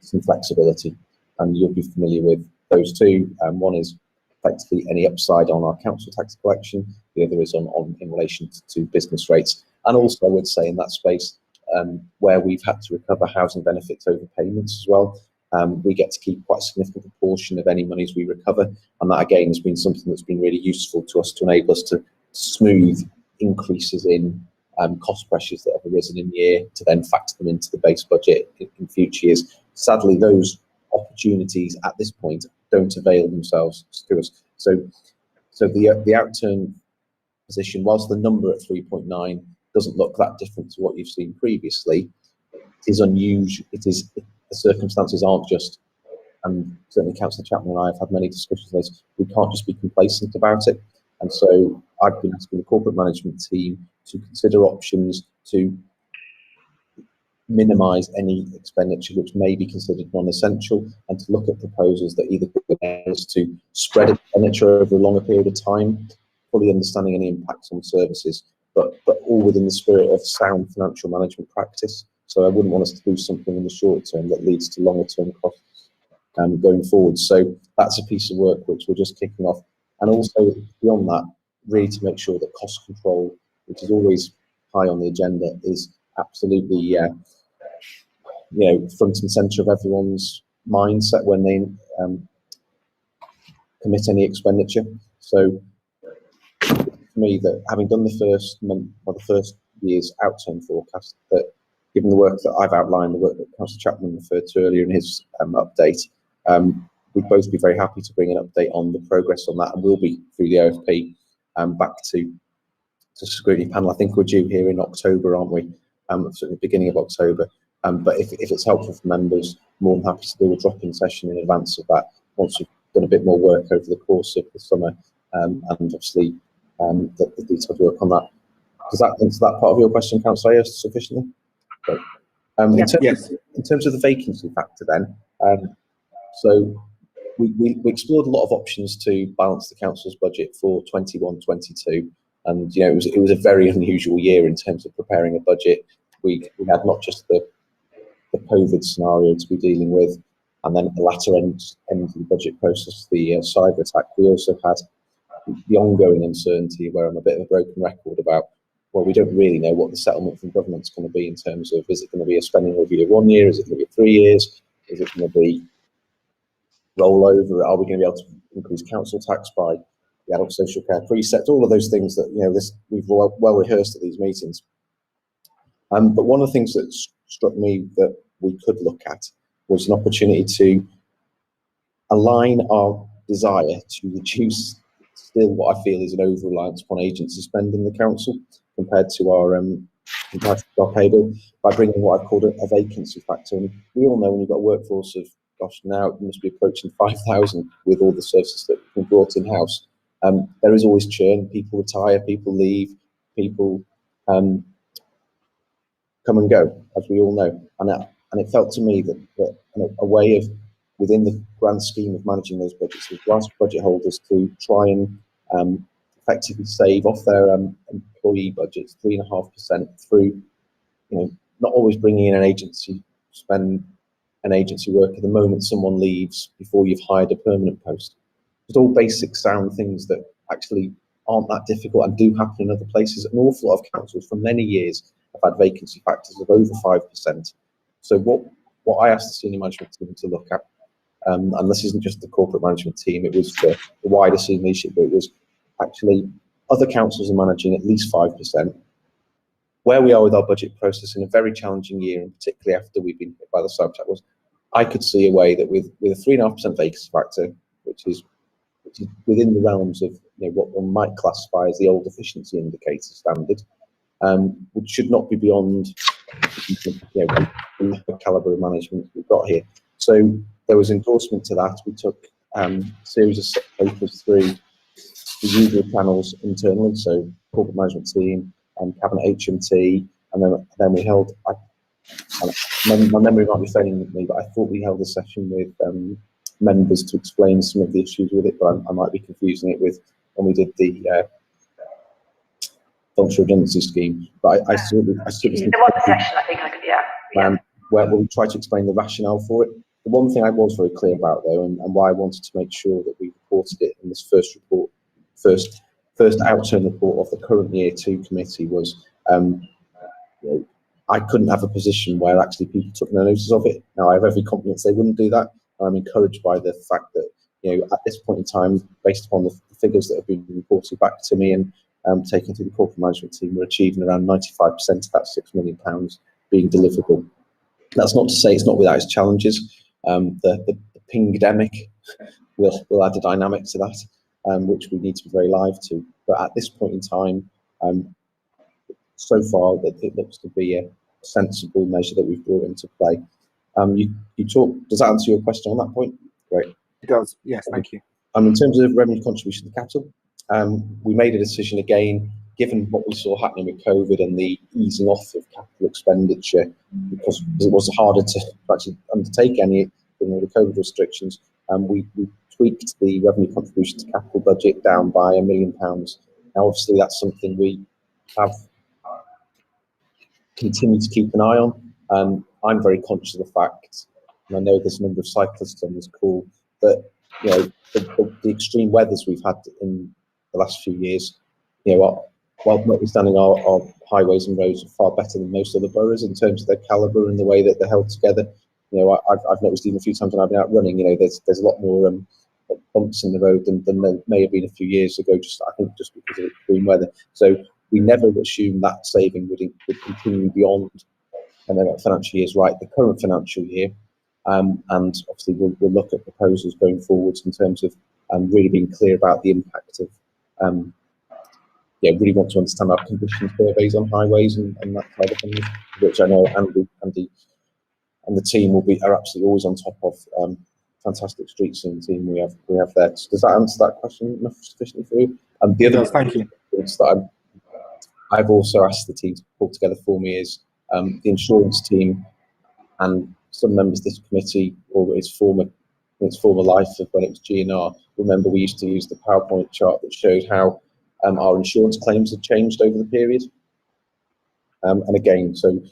some flexibility. And you'll be familiar with those two. One is effectively any upside on our council tax collection. The other is on in relation to business rates. And also I would say in that space where we've had to recover housing benefits overpayments as well. We get to keep quite a significant proportion of any monies we recover, and that again has been something that's been really useful to us to enable us to smooth increases in cost pressures that have arisen in the year to then factor them into the base budget in future years. Sadly, those opportunities at this point don't avail themselves to us. So the outturn position, whilst the number at 3.9 doesn't look that different to what you've seen previously, is unusual. The circumstances aren't just, and certainly Councillor Chapman and I have had many discussions on this, we can't just be complacent about it. And so I've been asking the corporate management team to consider options to minimise any expenditure which may be considered non-essential, and to look at proposals that either allow us to spread expenditure over a longer period of time, fully understanding any impacts on services, but all within the spirit of sound financial management practice. So I wouldn't want us to do something in the short term that leads to longer term costs going forward. So that's a piece of work which we're just kicking off. And also beyond that, really to make sure that cost control, which is always high on the agenda, is absolutely front and centre of everyone's mindset when they commit any expenditure. So for me, that having done the first month or the first year's outturn forecast, that given the work that I've outlined, the work that Councillor Chapman referred to earlier in his update, we'd both be very happy to bring an update on the progress on that, and we'll be through the OFP back to Scrutiny Panel. I think we're due here in October, aren't we? Certainly beginning of October. But if it's helpful for members, more than happy to do a drop-in session in advance of that once we've done a bit more work over the course of the summer, and obviously the detailed work on that. Does that answer that part of your question, Councillor Ayers, sufficiently? Great. Yes. In terms of the vacancy factor then, so we explored a lot of options to balance the council's budget for 21-22, and it was a very unusual year in terms of preparing a budget. We had not just the COVID scenario to be dealing with, and then at the latter end of the budget process, the cyber attack. We also had the ongoing uncertainty, where I'm a bit of a broken record about, well, we don't really know what the settlement from government's going to be in terms of, is it going to be a spending review of 1 year, is it going to be 3 years, is it going to be rollover, are we going to be able to increase council tax by the adult social care precept, all of those things that we've well rehearsed at these meetings. But one of the things that struck me that we could look at was an opportunity to align our desire to reduce still what I feel is an over-reliance upon agency spend in the council compared to our pay bill, by bringing what I've called a vacancy factor. And we all know when you've got a workforce of, gosh, now it must be approaching 5,000 with all the services that have been brought in-house. There is always churn. People retire, people leave, people come and go, as we all know. And it felt to me that a way of, within the grand scheme of managing those budgets, was to ask budget holders to try and effectively save off their employee budgets 3.5% through, not always bringing in an agency, spend an agency worker the moment someone leaves before you've hired a permanent post. It's all basic sound things that actually aren't that difficult and do happen in other places. An awful lot of councils for many years have had vacancy factors of over 5%. So what I asked the senior management team to look at, and this isn't just the corporate management team, it was the wider senior leadership, but it was actually other councils are managing at least 5%. Where we are with our budget process in a very challenging year, and particularly after we've been hit by the cyber attack, was I could see a way that with a 3.5% vacancy factor, which is within the realms of what one might classify as the old efficiency indicator standard, which should not be beyond the calibre of management we've got here. So there was endorsement to that. We took a series of papers through the usual channels internally, so corporate management team and cabinet HMT, and then we held. My memory might be failing me, but I thought we held a session with members to explain some of the issues with it, but I might be confusing it with when we did the functional redundancy scheme. But I certainly There was a session, I think I could, yeah. Where we tried to explain the rationale for it. The one thing I was very clear about, though, and why I wanted to make sure that we reported it in this first outturn report of the current year 2 committee, was I couldn't have a position where actually people took no notice of it. Now, I have every confidence they wouldn't do that. I'm encouraged by the fact that, at this point in time, based upon the figures that have been reported back to me and taken through the corporate management team, we're achieving around 95% of that £6 million being deliverable. That's not to say it's not without its challenges. The pingdemic will add a dynamic to that, which we need to be very live to. But at this point in time, so far, it looks to be a sensible measure that we've brought into play. Does that answer your question on that point? Great. It does, yes, thank you. In terms of revenue contribution to capital, we made a decision again, given what we saw happening with COVID and the easing off of capital expenditure, because it was harder to actually undertake any given the COVID restrictions. We tweaked the revenue contribution to capital budget down by £1 million. Now, obviously, that's something we have continued to keep an eye on. I'm very conscious of the fact, and I know there's a number of cyclists on this call, that the extreme weathers we've had in the last few years, while notwithstanding our highways and roads are far better than most other boroughs in terms of their calibre and the way that they're held together. I've noticed even a few times when I've been out running, there's a lot more bumps in the road than there may have been a few years ago, just because of extreme weather. So we never assumed that saving would continue beyond, and then that financial year is right, the current financial year. And obviously we'll look at proposals going forwards in terms of really being clear about the impact of really want to understand our condition surveys on highways and that side of things, which I know Andy and the team are absolutely always on top of. Fantastic streets in the team we have there. Does that answer that question enough sufficiently for you? The other thank you. That I've also asked the team to pull together for me is the insurance team and some members of this committee, or its former life of when it was GNR. Remember, we used to use the PowerPoint chart that showed how our insurance claims had changed over the period. And again, so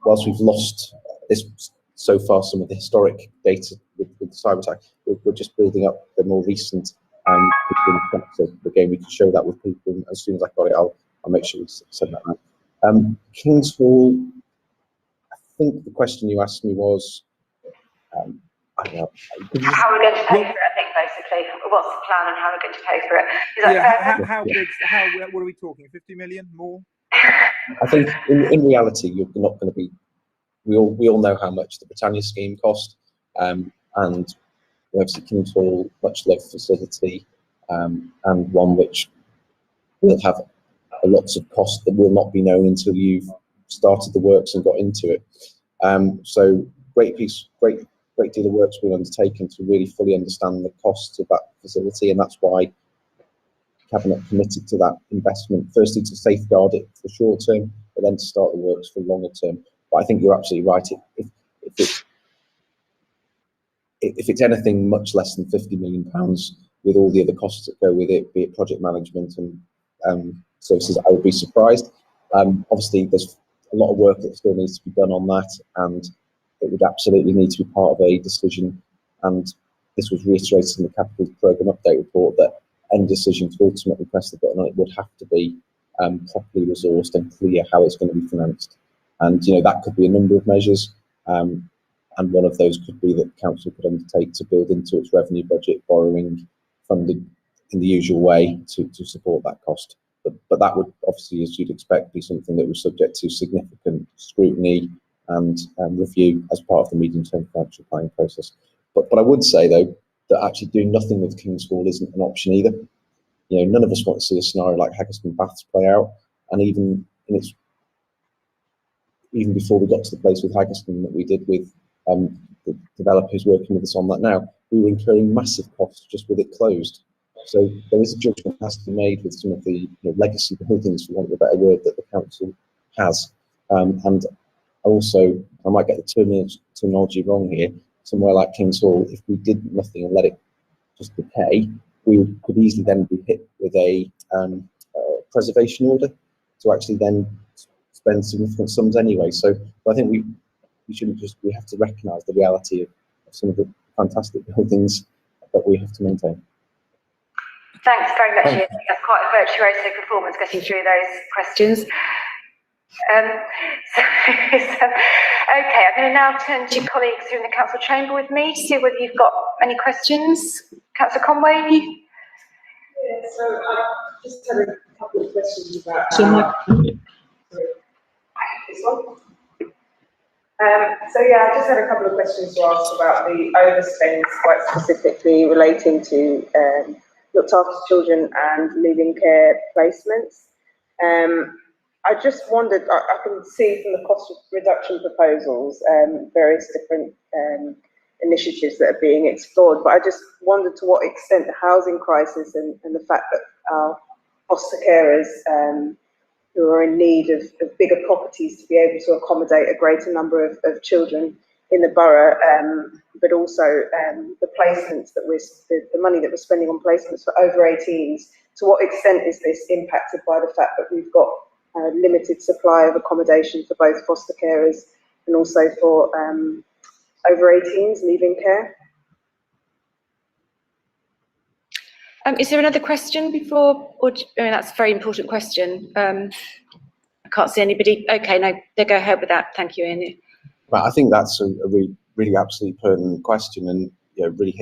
whilst we've lost so far some of the historic data with the cyber attack, we're just building up the more recent. So again, we can show that with people. And as soon as I got it, I'll make sure we send that out. King's Hall. I think the question you asked me was, I don't know. How we're going to pay for it, I think, basically. What's the plan and how we're going to pay for it? Is that fair? How big? What are we talking? 50 million more? I think in reality, you're not going to be. We all know how much the Britannia scheme cost, and obviously King's Hall, much loved facility, and one which will have lots of cost that will not be known until you've started the works and got into it. So great deal of work's been undertaken to really fully understand the costs of that facility, and that's why Cabinet committed to that investment, firstly to safeguard it for short term, but then to start the works for longer term. But I think you're absolutely right. If it's anything much less than £50 million with all the other costs that go with it, be it project management and services, I would be surprised. Obviously, there's a lot of work that still needs to be done on that, and it would absolutely need to be part of a decision. And this was reiterated in the Capital Programme Update report that any decision to ultimately press the button on it would have to be properly resourced and clear how it's going to be financed. And that could be a number of measures, and one of those could be that the council could undertake to build into its revenue budget borrowing funding in the usual way to support that cost. But that would obviously, as you'd expect, be something that was subject to significant scrutiny and review as part of the medium-term financial planning process. But I would say, though, that actually doing nothing with King's Hall isn't an option either. None of us want to see a scenario like Haggerston Baths play out, and even before we got to the place with Haggerston that we did with the developers working with us on that now, we were incurring massive costs just with it closed. So there is a judgment that has to be made with some of the legacy buildings, for want of a better word, that the council has. And also, I might get the terminology wrong here, somewhere like King's Hall, if we did nothing and let it just decay, we could easily then be hit with a preservation order to actually then spend significant sums anyway. So I think we have to recognise the reality of some of the fantastic buildings that we have to maintain. Thanks very much, Ian. That's quite a virtuoso performance getting through those questions. Okay, I'm going to now turn to colleagues who are in the council chamber with me to see whether you've got any questions. Councillor Conway? Yeah, so I just had a couple of of questions about So this one. So yeah, I just had a couple of questions to ask about the overspends, quite specifically relating to looked after children and living care placements. I just wondered, I can see from the cost reduction proposals various different initiatives that are being explored, but I just wondered to what extent the housing crisis and the fact that our foster carers who are in need of bigger properties to be able to accommodate a greater number of children in the borough, but also the placements that the money that we're spending on placements for over 18s, to what extent is this impacted by the fact that we've got a limited supply of accommodation for both foster carers and also for over 18s leaving care? Is there another question before, or, I mean, that's a very important question. I can't see anybody. Okay, no, they go ahead with that. Thank you, Ian. But I think that's a really absolutely pertinent question, and really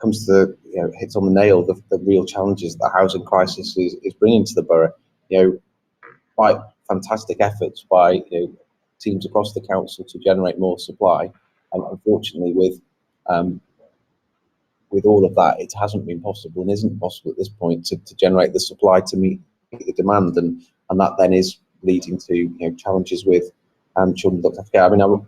comes to the hits on the nail the real challenges the housing crisis is bringing to the borough. Quite fantastic efforts by teams across the council to generate more supply, and unfortunately with all of that, it hasn't been possible and isn't possible at this point to generate the supply to meet the demand, and that then is leading to challenges with children looked after care. I mean,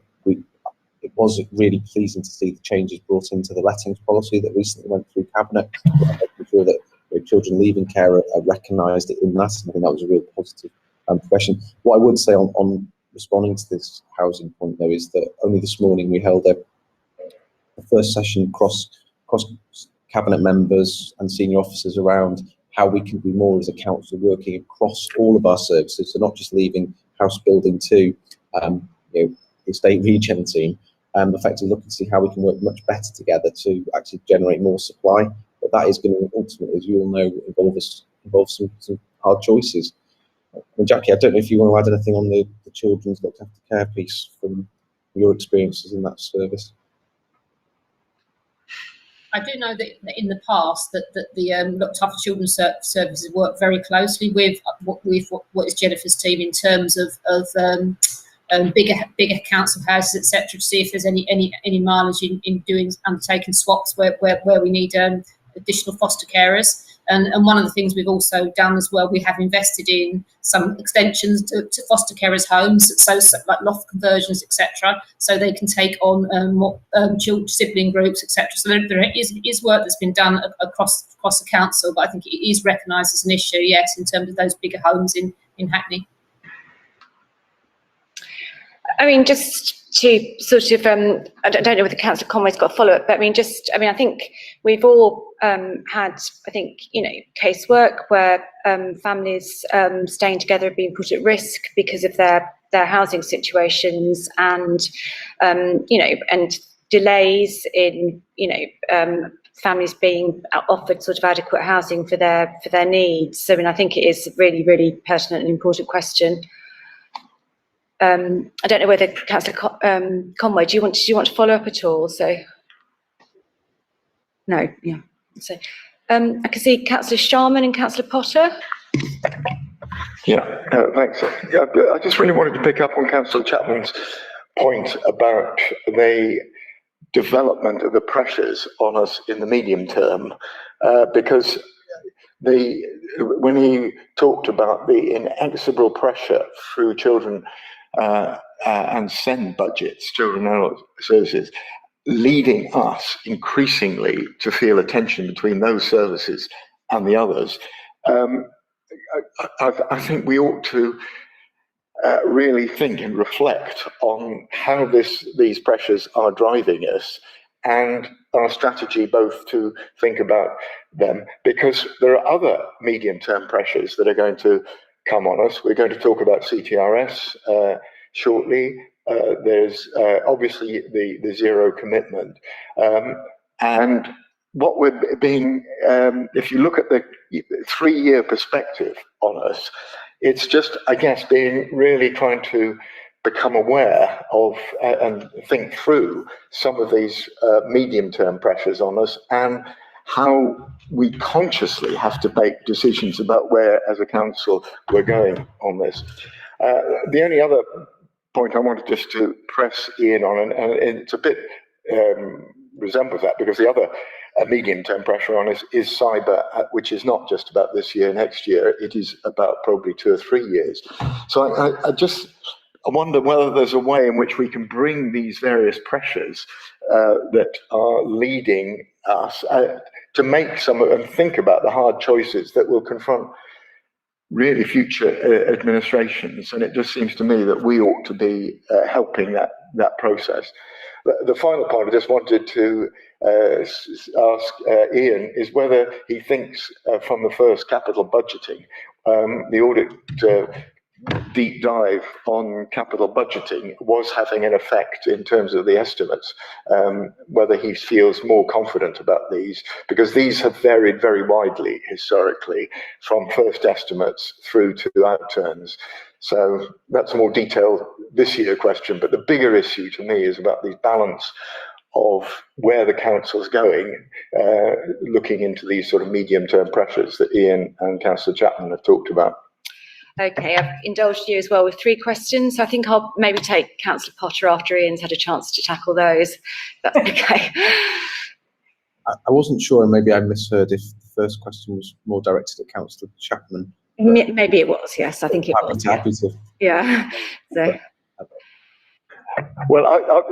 it was really pleasing to see the changes brought into the lettings policy that recently went through cabinet, making sure that children leaving care are recognised in that. I think that was a real positive progression. What I would say on responding to this housing point, though, is that only this morning we held a first session across cabinet members and senior officers around how we can be more as a council working across all of our services, so not just leaving house building to the estate regen team, effectively looking to see how we can work much better together to actually generate more supply. But that is going to ultimately, as you all know, involve some hard choices. And Jackie, I don't know if you want to add anything on the children's looked after care piece from your experiences in that service. I do know that in the past that the looked after children's services work very closely with what is Jennifer's team in terms of bigger council houses, etc., to see if there's any mileage in undertaking swaps where we need additional foster carers. And one of the things we've also done as well, we have invested in some extensions to foster carers' homes, so like loft conversions, etc., so they can take on more sibling groups, etc. So there is work that's been done across the council, but I think it is recognised as an issue, yes, in terms of those bigger homes in Hackney. I mean, just to sort of, I don't know whether Councillor Conway's got a follow-up, but I think we've all had, casework where families staying together have been put at risk because of their housing situations, and and delays in families being offered sort of adequate housing for their needs. So I think it is a really, really pertinent and important question. I don't know whether Councillor Conway, do you want to follow up at all? So no, yeah. So I can see Councillor Sharman and Councillor Potter. Yeah, thanks. Yeah, I just really wanted to pick up on Councillor Chapman's point about the development of the pressures on us in the medium term, because when he talked about the inexorable pressure through children and SEND budgets, children and adult services, leading us increasingly to feel a tension between those services and the others, I think we ought to really think and reflect on how these pressures are driving us, and our strategy both to think about them, because there are other medium-term pressures that are going to come on us. We're going to talk about CTRS shortly. There's obviously the zero commitment, and what we're being, if you look at the 3-year perspective on us, it's just, I guess, being really trying to become aware of and think through some of these medium-term pressures on us, and how we consciously have to make decisions about where, as a council, we're going on this. The only other point I wanted just to press Ian on, and it's a bit resembles that, because the other medium-term pressure on us is cyber, which is not just about this year, next year. It is about probably 2 or 3 years. So I wonder whether there's a way in which we can bring these various pressures that are leading us to make some and think about the hard choices that will confront really future administrations. And it just seems to me that we ought to be helping that process. The final point I just wanted to ask Ian is whether he thinks from the first capital budgeting, the audit deep dive on capital budgeting was having an effect in terms of the estimates, whether he feels more confident about these, because these have varied very widely historically from first estimates through to outturns. So that's a more detailed this year question, but the bigger issue to me is about the balance of where the council's going, looking into these sort of medium-term pressures that Ian and Councillor Chapman have talked about. Okay, I've indulged you as well with 3 questions. I think I'll maybe take Councillor Potter after Ian's had a chance to tackle those. That's okay. I wasn't sure, and maybe I misheard if the first question was more directed at Councillor Chapman. Maybe it was, yes. I think it was. Happy to. Yeah. So. Well,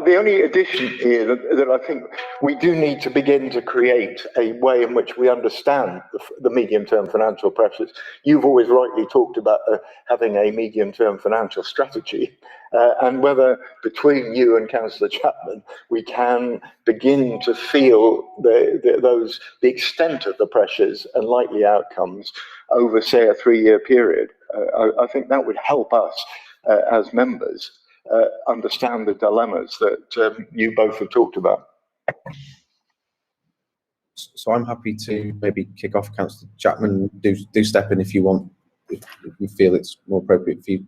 the only addition here that I think we do need to begin to create a way in which we understand the medium-term financial pressures. You've always rightly talked about having a medium-term financial strategy, and whether between you and Councillor Chapman we can begin to feel the extent of the pressures and likely outcomes over, say, a 3-year period. I think that would help us as members understand the dilemmas that you both have talked about. So I'm happy to maybe kick off. Councillor Chapman, do step in if you want, if you feel it's more appropriate for you to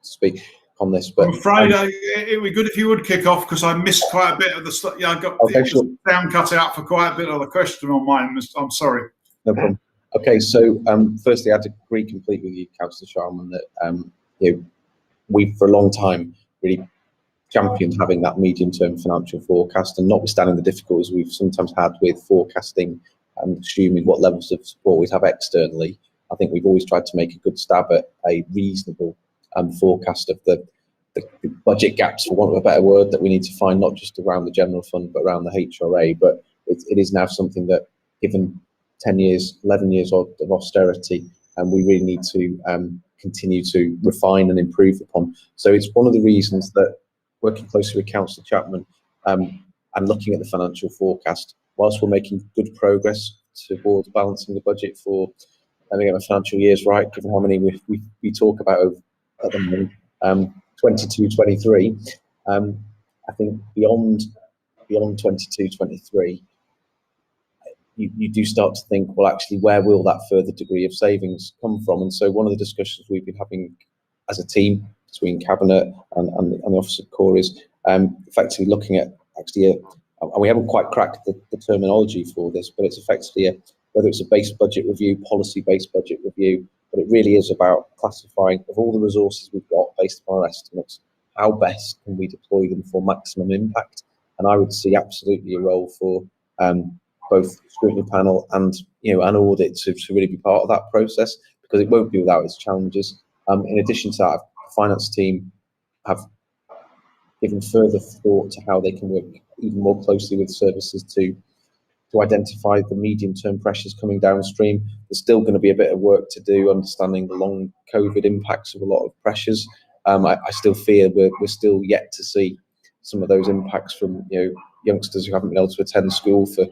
speak on this. But I'm afraid it would be good if you would kick off, because I missed quite a bit of the stuff. Yeah, I got the sound cut out for quite a bit of the question on mine. I'm sorry. No problem. Okay, so firstly, I'd agree completely with you, Councillor Sharman, that we've for a long time really championed having that medium-term financial forecast, and notwithstanding the difficulties we've sometimes had with forecasting and assuming what levels of support we'd have externally, I think we've always tried to make a good stab at a reasonable forecast of the budget gaps, for want of a better word, that we need to find, not just around the general fund but around the HRA. But it is now something that, given 10 years, 11 years of austerity, and we really need to continue to refine and improve upon. So it's one of the reasons that, working closely with Councillor Chapman and looking at the financial forecast, whilst we're making good progress towards balancing the budget for, let me get my financial years right, given how many we talk about at the moment, 22-23, I think beyond 22-23, you do start to think, well, actually, where will that further degree of savings come from? And so one of the discussions we've been having as a team between Cabinet and the Office of Core is effectively looking at actually, and we haven't quite cracked the terminology for this, but it's effectively whether it's a base budget review, policy-based budget review, but it really is about classifying, of all the resources we've got based on our estimates, how best can we deploy them for maximum impact? And I would see absolutely a role for both Scrutiny Panel and an audit to really be part of that process, because it won't be without its challenges. In addition to that, the finance team have given further thought to how they can work even more closely with services to identify the medium-term pressures coming downstream. There's still going to be a bit of work to do understanding the long COVID impacts of a lot of pressures. I still fear we're still yet to see some of those impacts from youngsters who haven't been able to attend school for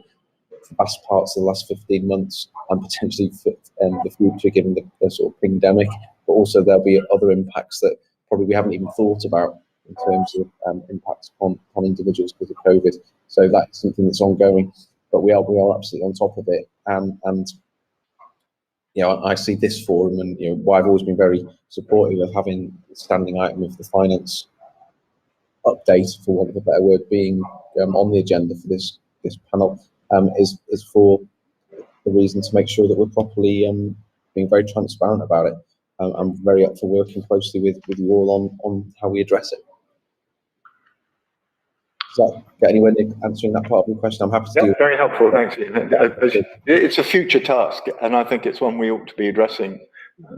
vast parts of the last 15 months, and potentially for the future, given the sort of pandemic. But also there'll be other impacts that probably we haven't even thought about in terms of impacts on individuals because of COVID. So that's something that's ongoing, but we are absolutely on top of it. And I see this forum, and why I've always been very supportive of having the standing item of the finance update, for want of a better word, being on the agenda for this panel, is for the reason to make sure that we're properly being very transparent about it. I'm very up for working closely with you all on how we address it. Does that get anywhere near answering that part of the question? I'm happy to do. Very helpful, thanks, Ian. It's a future task, and I think it's one we ought to be addressing.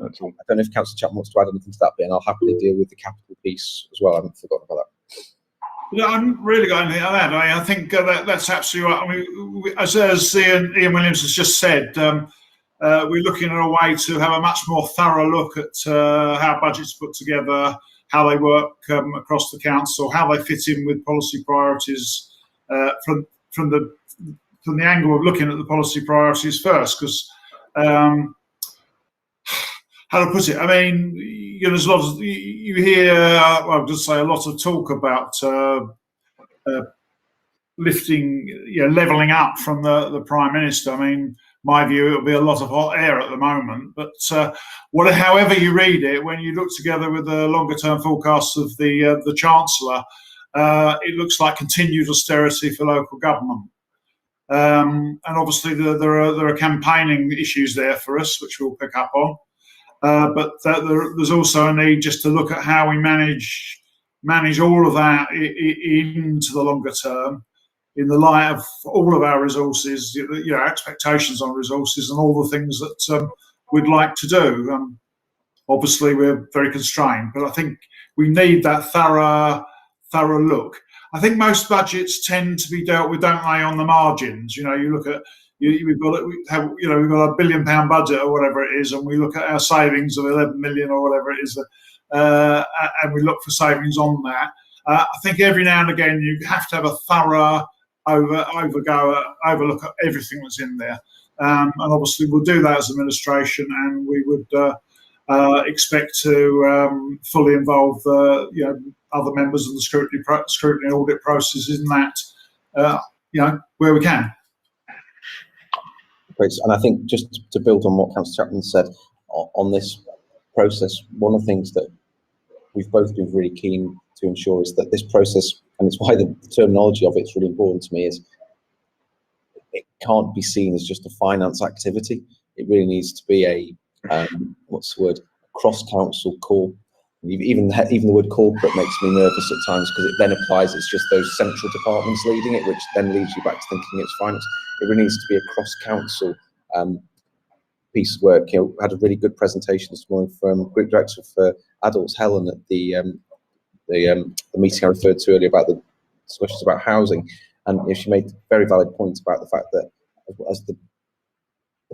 That's all. I don't know if Councillor Chapman wants to add anything to that bit, and I'll happily deal with the capital piece as well. I haven't forgotten about that. No, I haven't really got anything to add. I think that's absolutely right. I mean, as Ian Williams has just said, we're looking at a way to have a much more thorough look at how budgets are put together, how they work across the council, how they fit in with policy priorities from the angle of looking at the policy priorities first. Because how to put it? I mean, there's a lot of you hear. I'll just say a lot of talk about lifting, levelling up from the Prime Minister. I mean, my view, it'll be a lot of hot air at the moment. But however you read it, when you look together with the longer-term forecasts of the Chancellor, it looks like continued austerity for local government. And obviously, there are campaigning issues there for us, which we'll pick up on. But there's also a need just to look at how we manage all of that into the longer term, in the light of all of our resources, expectations on resources and all the things that we'd like to do. Obviously, we're very constrained, but I think we need that thorough look. I think most budgets tend to be dealt with, don't they, on the margins. You look at we've got a £1 billion budget or whatever it is, and we look at our savings of 11 million or whatever it is, and we look for savings on that. I think every now and again you have to have a thorough overlook at everything that's in there, and obviously we'll do that as administration, and we would expect to fully involve other members of the scrutiny and audit process in that, where we can. Great. And I think just to build on what Councillor Chapman said on this process, one of the things that we've both been really keen to ensure is that this process, and it's why the terminology of it's really important to me, is it can't be seen as just a finance activity. It really needs to be a cross-council call. Even the word corporate makes me nervous at times, because it then applies, it's just those central departments leading it, which then leads you back to thinking it's finance. It really needs to be a cross-council piece of work. We had a really good presentation this morning from Group Director for Adults, Helen, at the meeting I referred to earlier about the discussions about housing, and she made very valid points about the fact that as the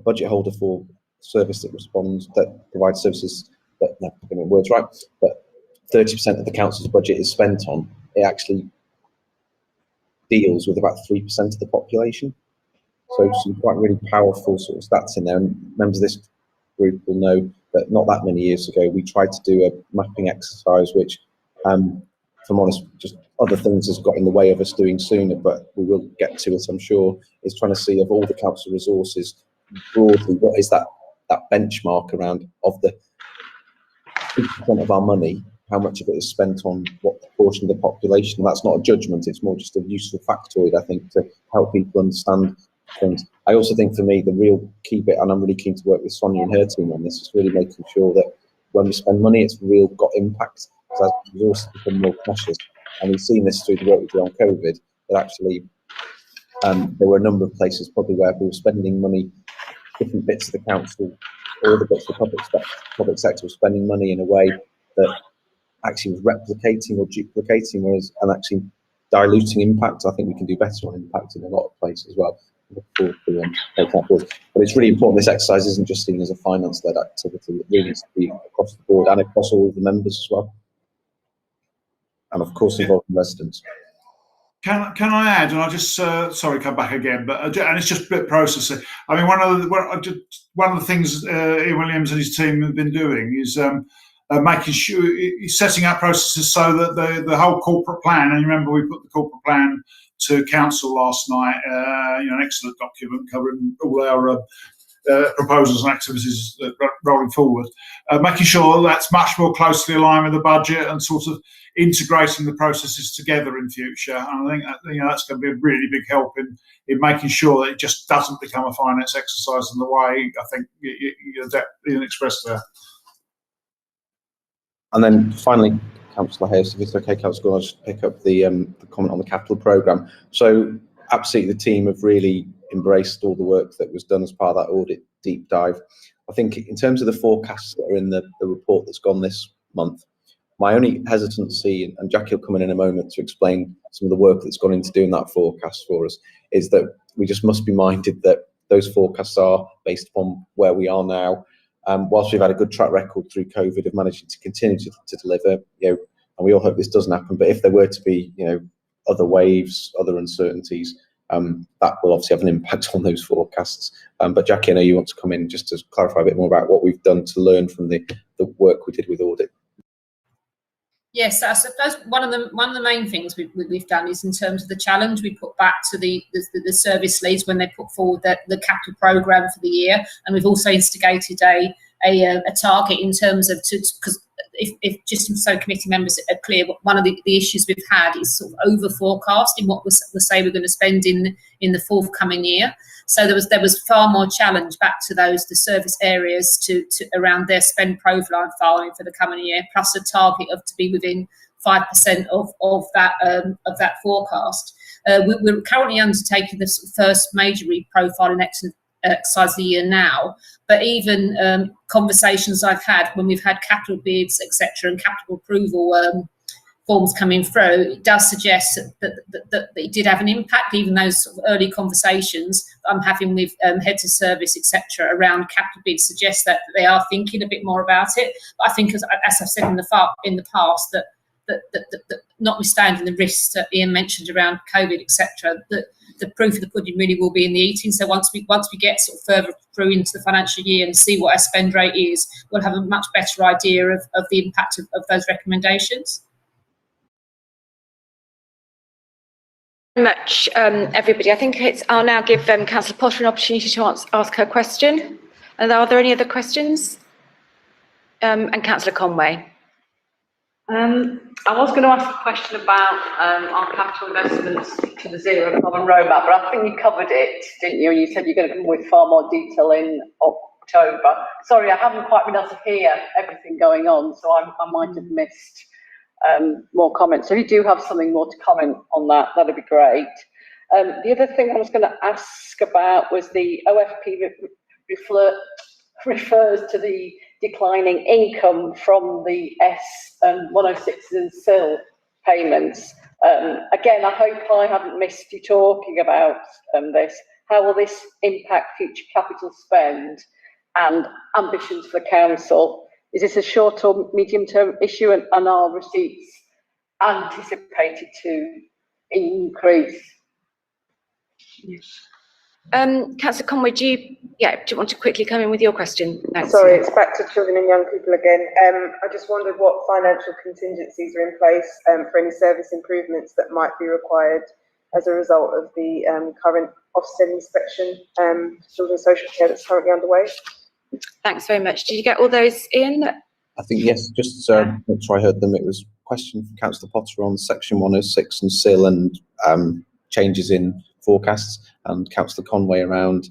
budget holder for service that provides services, but no, I'm getting the words right, but 30% of the council's budget is spent on, it actually deals with about 3% of the population. So some quite really powerful sort of stats in there. And members of this group will know that not that many years ago, we tried to do a mapping exercise, which, if I'm honest, just other things has got in the way of us doing sooner, but we will get to it, I'm sure, is trying to see of all the council resources, broadly, what is that benchmark around of the 50% of our money, how much of it is spent on what proportion of the population. And that's not a judgment, it's more just a useful factoid, I think, to help people understand things. I also think for me, the real key bit, and I'm really keen to work with Sonia and her team on this, is really making sure that when we spend money, it's got impact, because as resources become more precious. And we've seen this through the work we did on COVID, that actually there were a number of places probably where we were spending money, different bits of the council, or the bits of the public sector were spending money in a way that actually was replicating or duplicating, and actually diluting impact. I think we can do better on impact in a lot of places as well. But it's really important this exercise isn't just seen as a finance-led activity. It really needs to be across the board and across all of the members as well. And of course involving residents. Can I add, and I'll just sorry, come back again, but and it's just bit processing. I mean, one of the things Ian Williams and his team have been doing is making sure he's setting up processes so that the whole corporate plan. And you remember we put the corporate plan to council last night. An excellent document covering all our proposals and activities rolling forward. Making sure that's much more closely aligned with the budget and sort of integrating the processes together in future. And I think that, that's going to be a really big help in making sure that it just doesn't become a finance exercise in the way I think you expressed there. And then finally, Councillor Hayes, if it's okay, Councillor, I'll just pick up the comment on the capital programme. So absolutely, the team have really embraced all the work that was done as part of that audit deep dive. I think in terms of the forecasts that are in the report that's gone this month, my only hesitancy, and Jackie will come in a moment to explain some of the work that's gone into doing that forecast for us, is that we just must be minded that those forecasts are based upon where we are now. Whilst we've had a good track record through COVID of managing to continue to deliver, and we all hope this doesn't happen, but if there were to be, other waves, other uncertainties, that will obviously have an impact on those forecasts. But Jackie, I know you want to come in just to clarify a bit more about what we've done to learn from the work we did with audit. Yes, I suppose one of the main things we've done is in terms of the challenge we put back to the service leads when they put forward the capital programme for the year, and we've also instigated a target in terms of because if just so committee members are clear, one of the issues we've had is sort of over forecasting what we say we're going to spend in the forthcoming year. So there was far more challenge back to the service areas to around their spend profile filing for the coming year, plus a target of to be within 5% of that forecast. We're currently undertaking the first major reprofiling exercise of the year now, but even conversations I've had when we've had capital bids, etc., and capital approval forms coming through, it does suggest that it did have an impact. Even those sort of early conversations I'm having with heads of service, etc., around capital bids suggest that they are thinking a bit more about it. But I think, as I've said in the past, that notwithstanding the risks that Ian mentioned around COVID, etc., that the proof of the pudding really will be in the eating. So once we get sort of further through into the financial year and see what our spend rate is, we'll have a much better idea of the impact of those recommendations. Much, everybody. I think I'll now give Councillor Potter an opportunity to ask her question. And are there any other questions? And Councillor Conway. I was going to ask a question about our capital investments to the zero carbon roadmap, but I think you covered it, didn't you? You said you're going to come with far more detail in October. Sorry, I haven't quite been able to hear everything going on, so I might have missed more comments. So if you do have something more to comment on that, that'd be great. The other thing I was going to ask about was the OFP refers to the declining income from the S106 and SIL payments. Again, I hope I haven't missed you talking about this. How will this impact future capital spend and ambitions for the council? Is this a short or medium-term issue, and are receipts anticipated to increase? Yes. Councillor Conway, do you want to quickly come in with your question? Thanks. Sorry, it's back to children and young people again. I just wondered what financial contingencies are in place for any service improvements that might be required as a result of the current Ofsted inspection for children's social care that's currently underway. Thanks very much. Did you get all those in? I think yes, just to make sure I heard them. It was a question from Councillor Potter on section 106 and SIL and changes in forecasts, and Councillor Conway around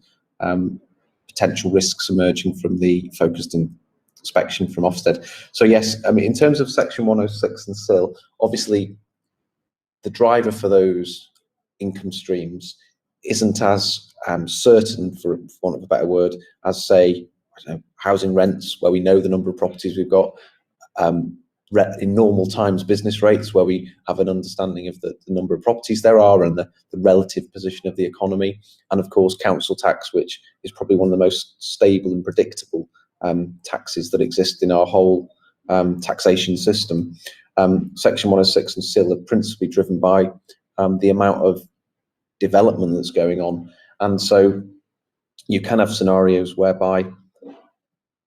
potential risks emerging from the focused inspection from Ofsted. So yes, I mean, in terms of section 106 and SIL, obviously the driver for those income streams isn't as certain, for want of a better word, as say, I don't know, housing rents, where we know the number of properties we've got, in normal times business rates, where we have an understanding of the number of properties there are and the relative position of the economy, and of course council tax, which is probably one of the most stable and predictable taxes that exist in our whole taxation system. Section 106 and SIL are principally driven by the amount of development that's going on, and so you can have scenarios whereby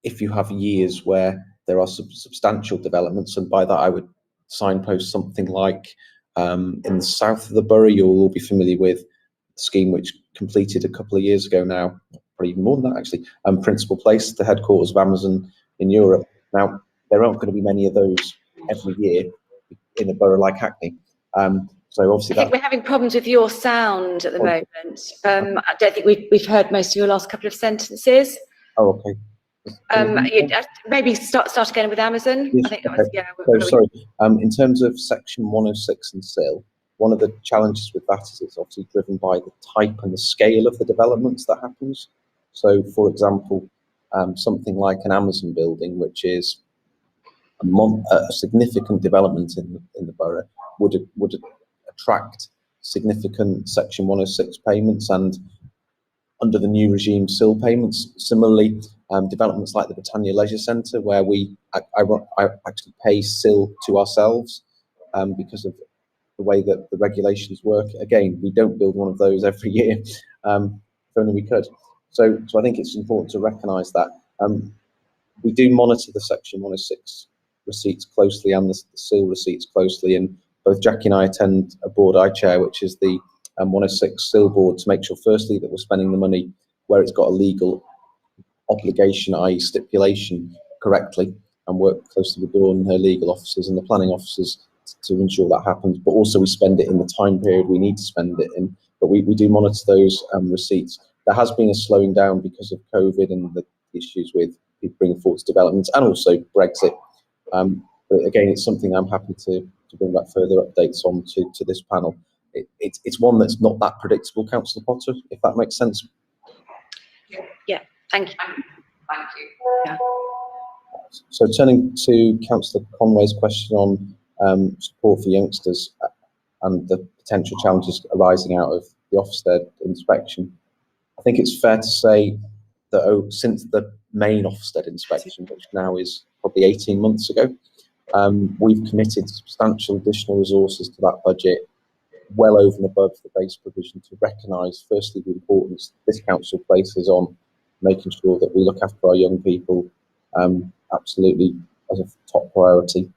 if you have years where there are substantial developments, and by that I would signpost something like in the south of the borough, you'll all be familiar with the scheme which completed a couple of years ago now, probably even more than that actually, Principal Place, the headquarters of Amazon in Europe. Now, there aren't going to be many of those every year in a borough like Hackney. So obviously, I think we're having problems with your sound at the moment. I don't think we've heard most of your last couple of sentences. Oh, okay. Maybe start again with Amazon. Yes, I think that was, okay. So sorry. In terms of section 106 and SIL, one of the challenges with that is it's obviously driven by the type and the scale of the developments that happens. So, for example, something like an Amazon building, which is a significant development in the borough, would attract significant section 106 payments, and under the new regime, SIL payments. Similarly, developments like the Britannia Leisure Centre, where I actually pay SIL to ourselves because of the way that the regulations work. Again, we don't build one of those every year, if only we could. So I think it's important to recognise that we do monitor the section 106 receipts closely and the SIL receipts closely, and both Jackie and I attend a board I chair, which is the 106 SIL board, to make sure firstly that we're spending the money where it's got a legal obligation, i.e. stipulation, correctly, and work closely with Dawn and her legal officers and the planning officers to ensure that happens, but also we spend it in the time period we need to spend it in. But we do monitor those receipts. There has been a slowing down because of COVID and the issues with people bringing forward developments, and also Brexit. But again, it's something I'm happy to bring back further updates on to this panel. It's one that's not that predictable, Councillor Potter, if that makes sense. Yeah, thank you. Thank you. Yeah. So turning to Councillor Conway's question on support for youngsters and the potential challenges arising out of the Ofsted inspection, I think it's fair to say that since the main Ofsted inspection, which now is probably 18 months ago, we've committed substantial additional resources to that budget, well over and above the base provision, to recognise firstly the importance this council places on making sure that we look after our young people, absolutely as a top priority.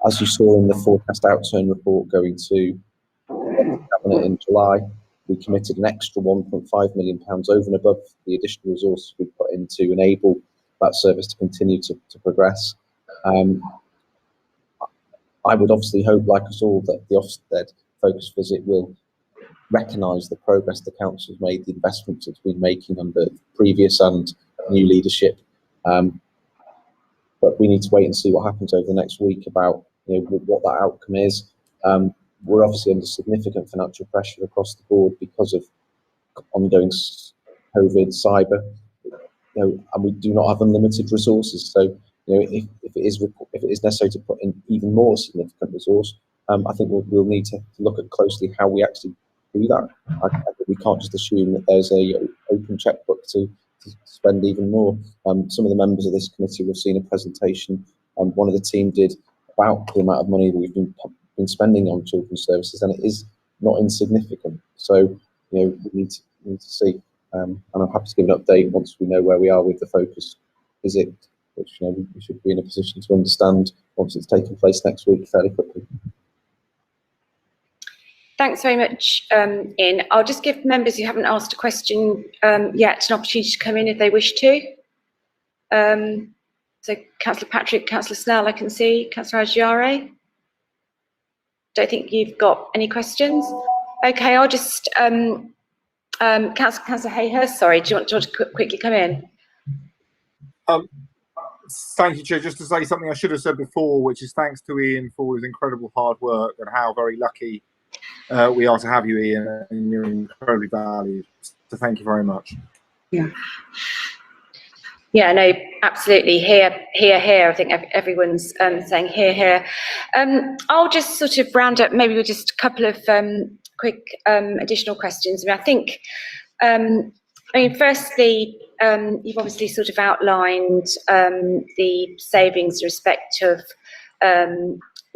As you saw in the forecast outturn report going to Cabinet in July, we committed an extra £1.5 million over and above the additional resources we put in to enable that service to continue to progress. I would obviously hope, like us all, that the Ofsted focus visit will recognise the progress the council's made, the investments it's been making under previous and new leadership. But we need to wait and see what happens over the next week about what that outcome is. We're obviously under significant financial pressure across the board because of ongoing COVID, cyber, and we do not have unlimited resources. So, if it is necessary to put in even more significant resource, I think we'll need to look at closely how we actually do that. We can't just assume that there's a open checkbook to spend even more. Some of the members of this committee will have seen a presentation one of the team did about the amount of money that we've been spending on children's services, and it is not insignificant. So, we need to see, and I'm happy to give an update once we know where we are with the focus visit, which we should be in a position to understand once it's taken place next week fairly quickly. Thanks very much, Ian. I'll just give members who haven't asked a question yet an opportunity to come in if they wish to. So Councillor Patrick, Councillor Snell, I can see. Councillor Agiare. Don't think you've got any questions. Okay, I'll just, Councillor Hayhurst, sorry, do you want to quickly come in? Thank you, Chair. Just to say something I should have said before, which is thanks to Ian for his incredible hard work and how very lucky we are to have you, Ian, and you're incredibly valued. So thank you very much. Yeah. Yeah, no, absolutely. Here. I think everyone's saying here. I'll just sort of round up maybe with just a couple of quick additional questions. I think, firstly, you've obviously sort of outlined the savings in respect of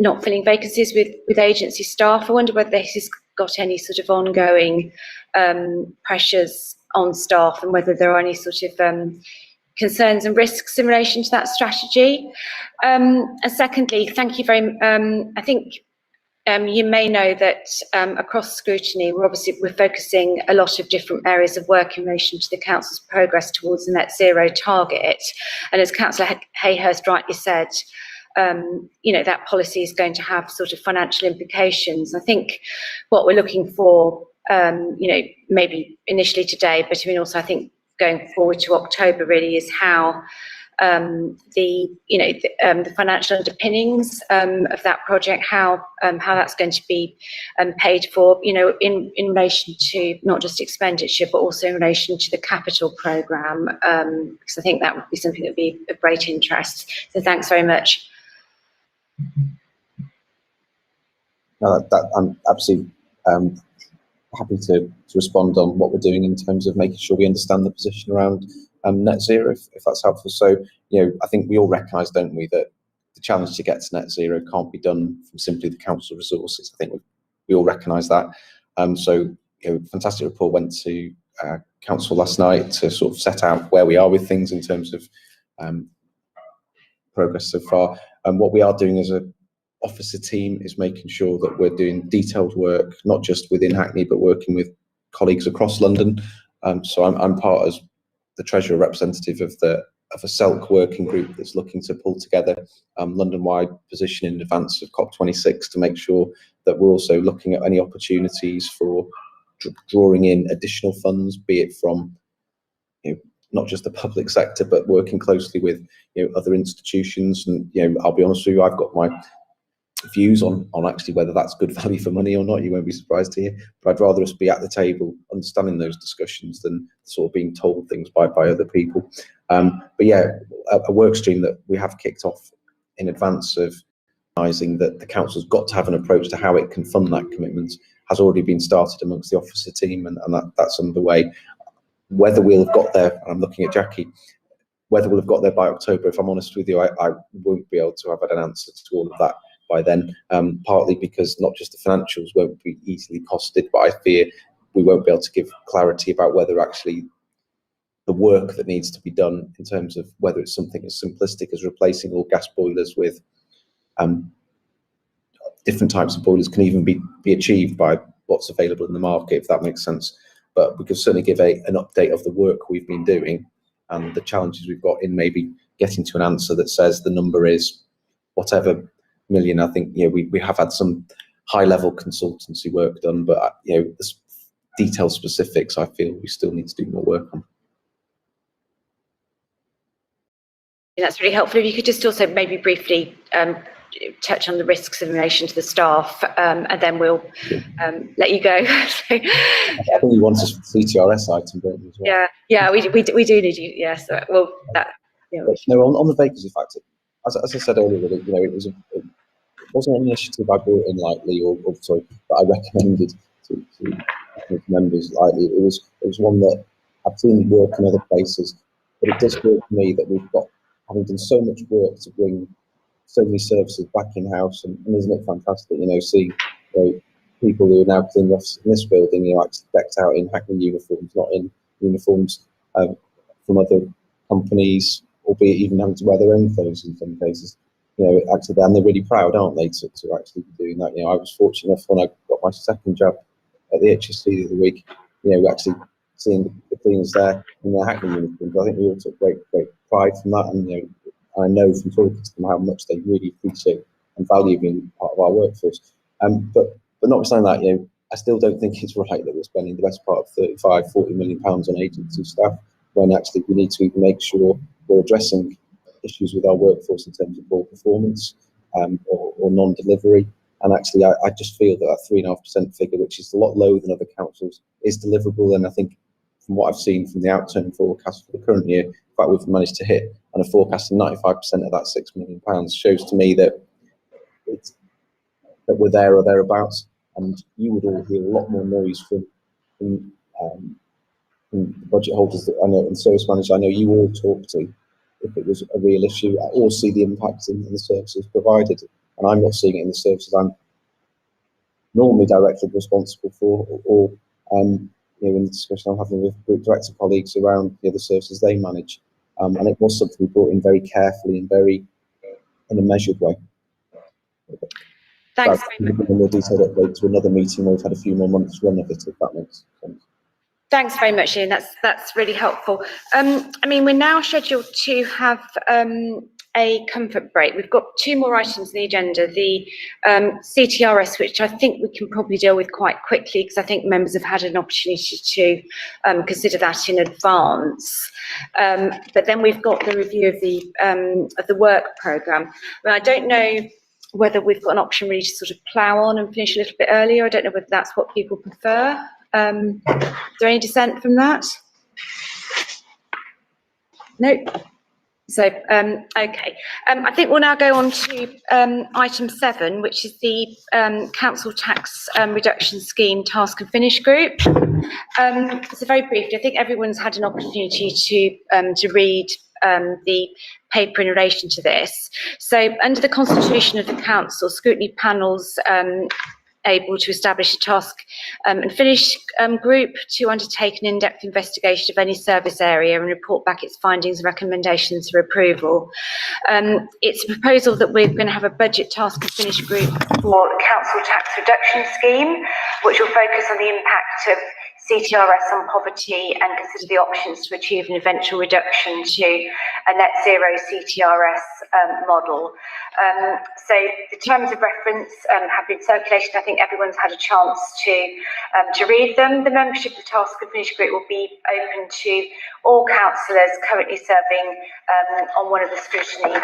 not filling vacancies with agency staff. I wonder whether this has got any sort of ongoing pressures on staff, and whether there are any sort of concerns and risks in relation to that strategy. And secondly, thank you very much. I think you may know that across Scrutiny, we're focusing a lot of different areas of work in relation to the council's progress towards the net zero target. And as Councillor Hayhurst rightly said, that policy is going to have sort of financial implications. I think what we're looking for, maybe initially today, but also I think going forward to October really is how the financial underpinnings of that project, how that's going to be paid for, in relation to not just expenditure, but also in relation to the capital programme, because I think that would be something that would be of great interest. So thanks very much. No, I'm absolutely happy to respond on what we're doing in terms of making sure we understand the position around net zero, if that's helpful. So, I think we all recognise, don't we, that the challenge to get to net zero can't be done from simply the council resources. I think we all recognise that. Fantastic report went to council last night to sort of set out where we are with things in terms of progress so far. And what we are doing as a officer team is making sure that we're doing detailed work, not just within Hackney, but working with colleagues across London. So I'm part as the treasurer representative of a SELC working group that's looking to pull together London-wide position in advance of COP26 to make sure that we're also looking at any opportunities for drawing in additional funds, be it from not just the public sector, but working closely with other institutions. And I'll be honest with you, I've got my views on actually whether that's good value for money or not. You won't be surprised to hear, but I'd rather us be at the table understanding those discussions than sort of being told things by other people. But yeah, a work stream that we have kicked off in advance of recognizing that the council's got to have an approach to how it can fund that commitment has already been started amongst the officer team, and that's underway. Whether we'll have got there, and I'm looking at Jackie, whether we'll have got there by October, if I'm honest with you, I won't be able to have an answer to all of that by then, partly because not just the financials won't be easily costed, but I fear we won't be able to give clarity about whether actually the work that needs to be done in terms of whether it's something as simplistic as replacing all gas boilers with different types of boilers can even be achieved by what's available in the market, if that makes sense. But we can certainly give an update of the work we've been doing and the challenges we've got in maybe getting to an answer that says the number is whatever million. I think we have had some high level consultancy work done, but the detailed specifics I feel we still need to do more work on. That's really helpful. If you could just also maybe briefly touch on the risks in relation to the staff, and then we'll let you go. So, I think you want a CTRS item, don't you? As well? Yeah, we do need you. Yes, yeah, so, well, that. No, on the vacancy factor, as I said earlier, it wasn't an initiative I brought in lightly, that I recommended to members lightly. It was one that I've seen work in other places, but it does feel to me that we've got, having done so much work to bring so many services back in house, and isn't it fantastic? Seeing people who are now cleaning offices in this building, actually decked out in Hackney uniforms, not in uniforms from other companies, albeit even having to wear their own clothes in some cases. Actually, and they're really proud, aren't they, to actually be doing that? I was fortunate enough when I got my second job at the HSC the other week, actually seeing the cleaners there in their Hackney uniforms. I think we all took great pride from that, and I know from talking to them how much they really appreciate and value being part of our workforce. But notwithstanding that, I still don't think it's right that we're spending the best part of 35-40 million pounds on agency staff when actually we need to even make sure we're addressing issues with our workforce in terms of poor performance or non-delivery. And actually, I just feel that 3.5% figure, which is a lot lower than other councils, is deliverable. And I think from what I've seen from the outturn forecast for the current year, in fact, we've managed to hit and are forecasting 95% of that £6 million, shows to me that we're there or thereabouts. And you would all hear a lot more noise from the budget holders that I know and service managers I know you all talk to, if it was a real issue, or see the impact in the services provided. And I'm not seeing it in the services I'm normally directly responsible for, or in the discussion I'm having with group director colleagues around the services they manage. And it was something we brought in very carefully and in a measured way. Thanks. A more detailed update to another meeting where we've had a few more months run of it, if that makes sense. Thanks very much, Ian. That's really helpful. I mean, we're now scheduled to have a comfort break. We've got 2 more items on the agenda. The CTRS, which I think we can probably deal with quite quickly because I think members have had an opportunity to consider that in advance. But then we've got the review of the work programme. I mean, I don't know whether we've got an option really to sort of plough on and finish a little bit earlier. I don't know whether that's what people prefer. Is there any dissent from that? No. So, okay. I think we'll now go on to item 7, which is the Council Tax Reduction Scheme Task and Finish Group. So very briefly, I think everyone's had an opportunity to read the paper in relation to this. So under the Constitution of the Council, Scrutiny Panel's able to establish a task and finish group to undertake an in-depth investigation of any service area and report back its findings and recommendations for approval. It's a proposal that we're going to have a budget task and finish group for the Council Tax Reduction Scheme, which will focus on the impact of CTRS on poverty and consider the options to achieve an eventual reduction to a net zero CTRS model. So the terms of reference have been circulated. I think everyone's had a chance to read them. The membership of the Task and Finish Group will be open to all councillors currently serving on one of the scrutiny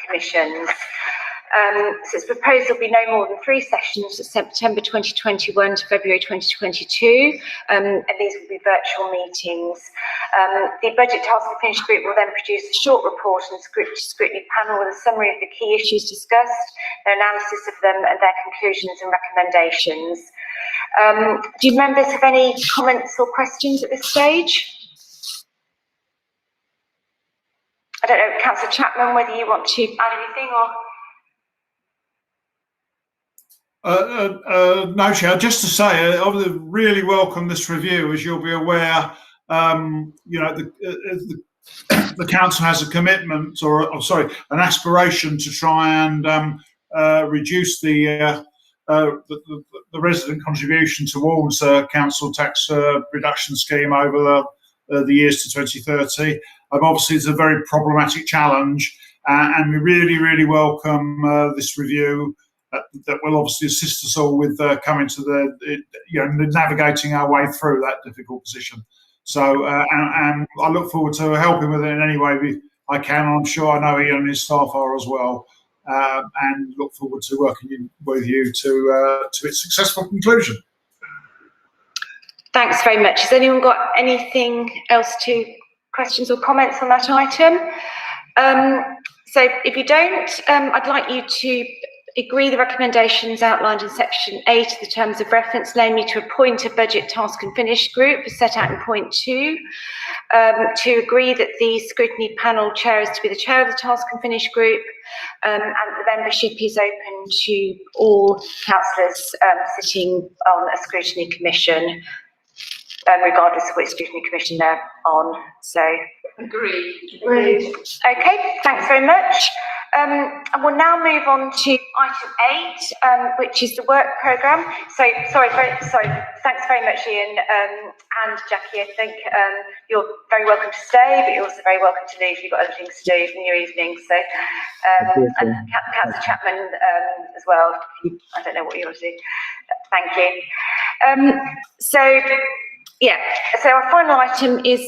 commissions. So it's proposed there'll be no more than 3 sessions, September 2021 to February 2022, and these will be virtual meetings. The Budget Task and Finish Group will then produce a short report and scrutiny panel with a summary of the key issues discussed, their analysis of them and their conclusions and recommendations. Do members have any comments or questions at this stage? I don't know, Councillor Chapman, whether you want to add anything or... No, Chair, just to say, I would really welcome this review. As you'll be aware, you know, the council has a commitment, or sorry, an aspiration to try and reduce the resident contribution towards council tax reduction scheme over the years to 2030. Obviously, it's a very problematic challenge, and we really welcome this review. That will obviously assist us all with coming to navigating our way through that difficult position. So, and I look forward to helping with it in any way I can. I'm sure I know Ian and his staff are as well, and look forward to working with you to its successful conclusion. Thanks very much. Has anyone got anything else questions or comments on that item? So if you don't, I'd like you to agree the recommendations outlined in section 8 of the terms of reference, namely to appoint a budget task and finish group as set out in point 2, to agree that the scrutiny panel chair is to be the chair of the task and finish group, and the membership is open to all councillors sitting on a scrutiny commission, regardless of which scrutiny commission they're on. So agreed. Okay, thanks very much. And we'll now move on to item 8, which is the work programme. So, thanks very much, Ian and Jackie. I think you're very welcome to stay, but you're also very welcome to leave. You've got other things to do in your evening. So, and Councillor Chapman as well. I don't know what you want to do. Thank you. So, yeah. So our final item is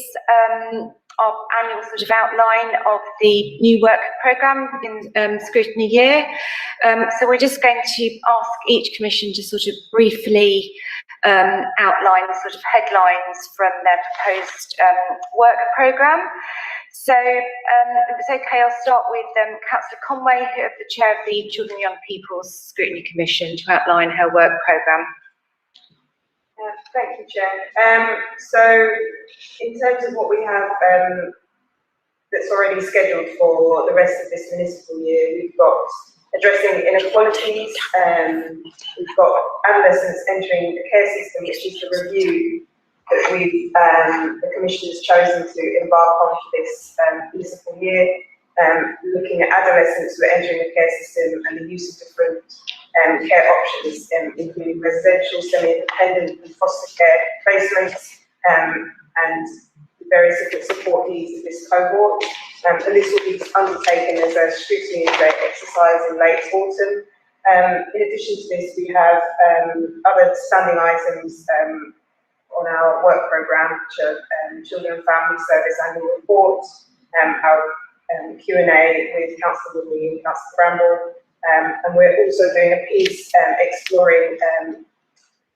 our annual sort of outline of the new work programme in scrutiny year. So we're just going to ask each commission to sort of briefly outline the sort of headlines from their proposed work programme. So if it's okay, I'll start with Councillor Conway, the chair of the Children and Young People's Scrutiny Commission, to outline her work programme. Thank you, Chair. So in terms of what we have that's already scheduled for the rest of this municipal year, we've got addressing inequalities, we've got adolescents entering the care system, which is the review that the Commission has chosen to embark on for this municipal year, looking at adolescents who are entering the care system and the use of different care options, including residential, semi-independent and foster care placements, and various different support needs of this cohort. And this will be undertaken as a scrutiny exercise in late autumn. In addition to this, we have other standing items on our work programme, which are Children and Family Service Annual Report, our Q&A with Councillor Woodley and Councillor Bramble, and we're also doing a piece exploring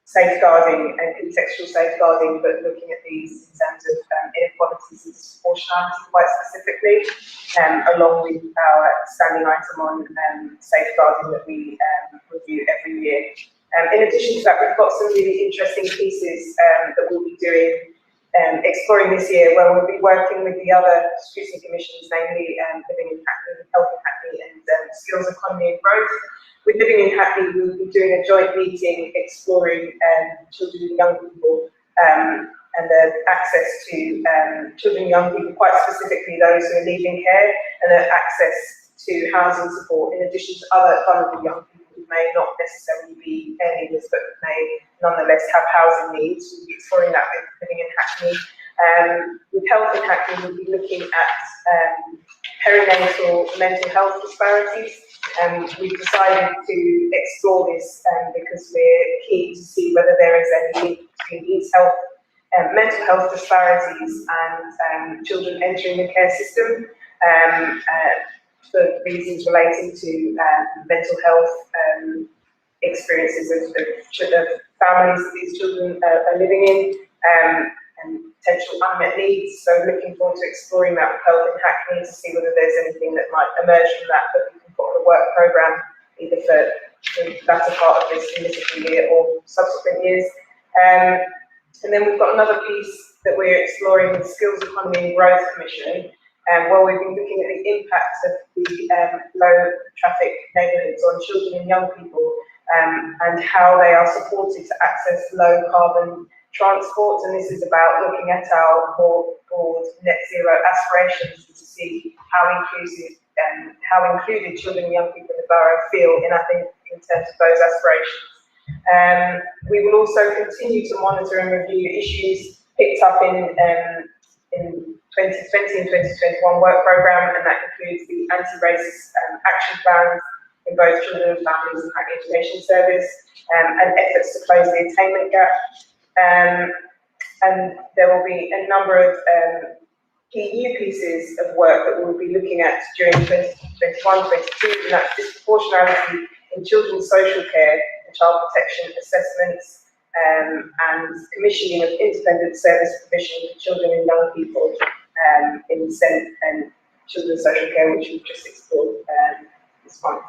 safeguarding and contextual safeguarding, but looking at these in terms of inequalities and disproportionality quite specifically, along with our standing item on safeguarding that we review every year. In addition to that, we've got some really interesting pieces that we'll be doing, exploring this year, where we'll be working with the other scrutiny commissions, namely Living in Hackney, Health in Hackney, and Skills Economy and Growth. With Living in Hackney, we'll be doing a joint meeting exploring children and young people and the access to children and young people, quite specifically those who are leaving care, and their access to housing support, in addition to other vulnerable young people who may not necessarily be care leavers, but may nonetheless have housing needs. We'll be exploring that with Living in Hackney. With Health in Hackney, we'll be looking at perinatal mental health disparities. We've decided to explore this because we're keen to see whether there is any link between these mental health disparities and children entering the care system for reasons relating to mental health experiences of families that these children are living in, and potential unmet needs. So looking forward to exploring that with Health in Hackney to see whether there's anything that might emerge from that we can put on the work programme, either for the latter part of this municipal year or subsequent years. And then we've got another piece that we're exploring with the Skills Economy and Growth Commission, where we've been looking at the impact of the low traffic neighbourhoods on children and young people, and how they are supported to access low carbon transport. And this is about looking at our broad net zero aspirations to see how inclusive and how included children and young people in the borough feel in terms of those aspirations. We will also continue to monitor and review issues picked up in 2020 and 2021 work programme, and that includes the anti-racist action plans in both Children and Families and Hackney Education Service, and efforts to close the attainment gap. And there will be a number of key new pieces of work that we'll be looking at during 2021-22, and that's disproportionality in children's social care and child protection assessments, and commissioning of independent service provision for children and young people in SEND and children's social care, which we've just explored this month.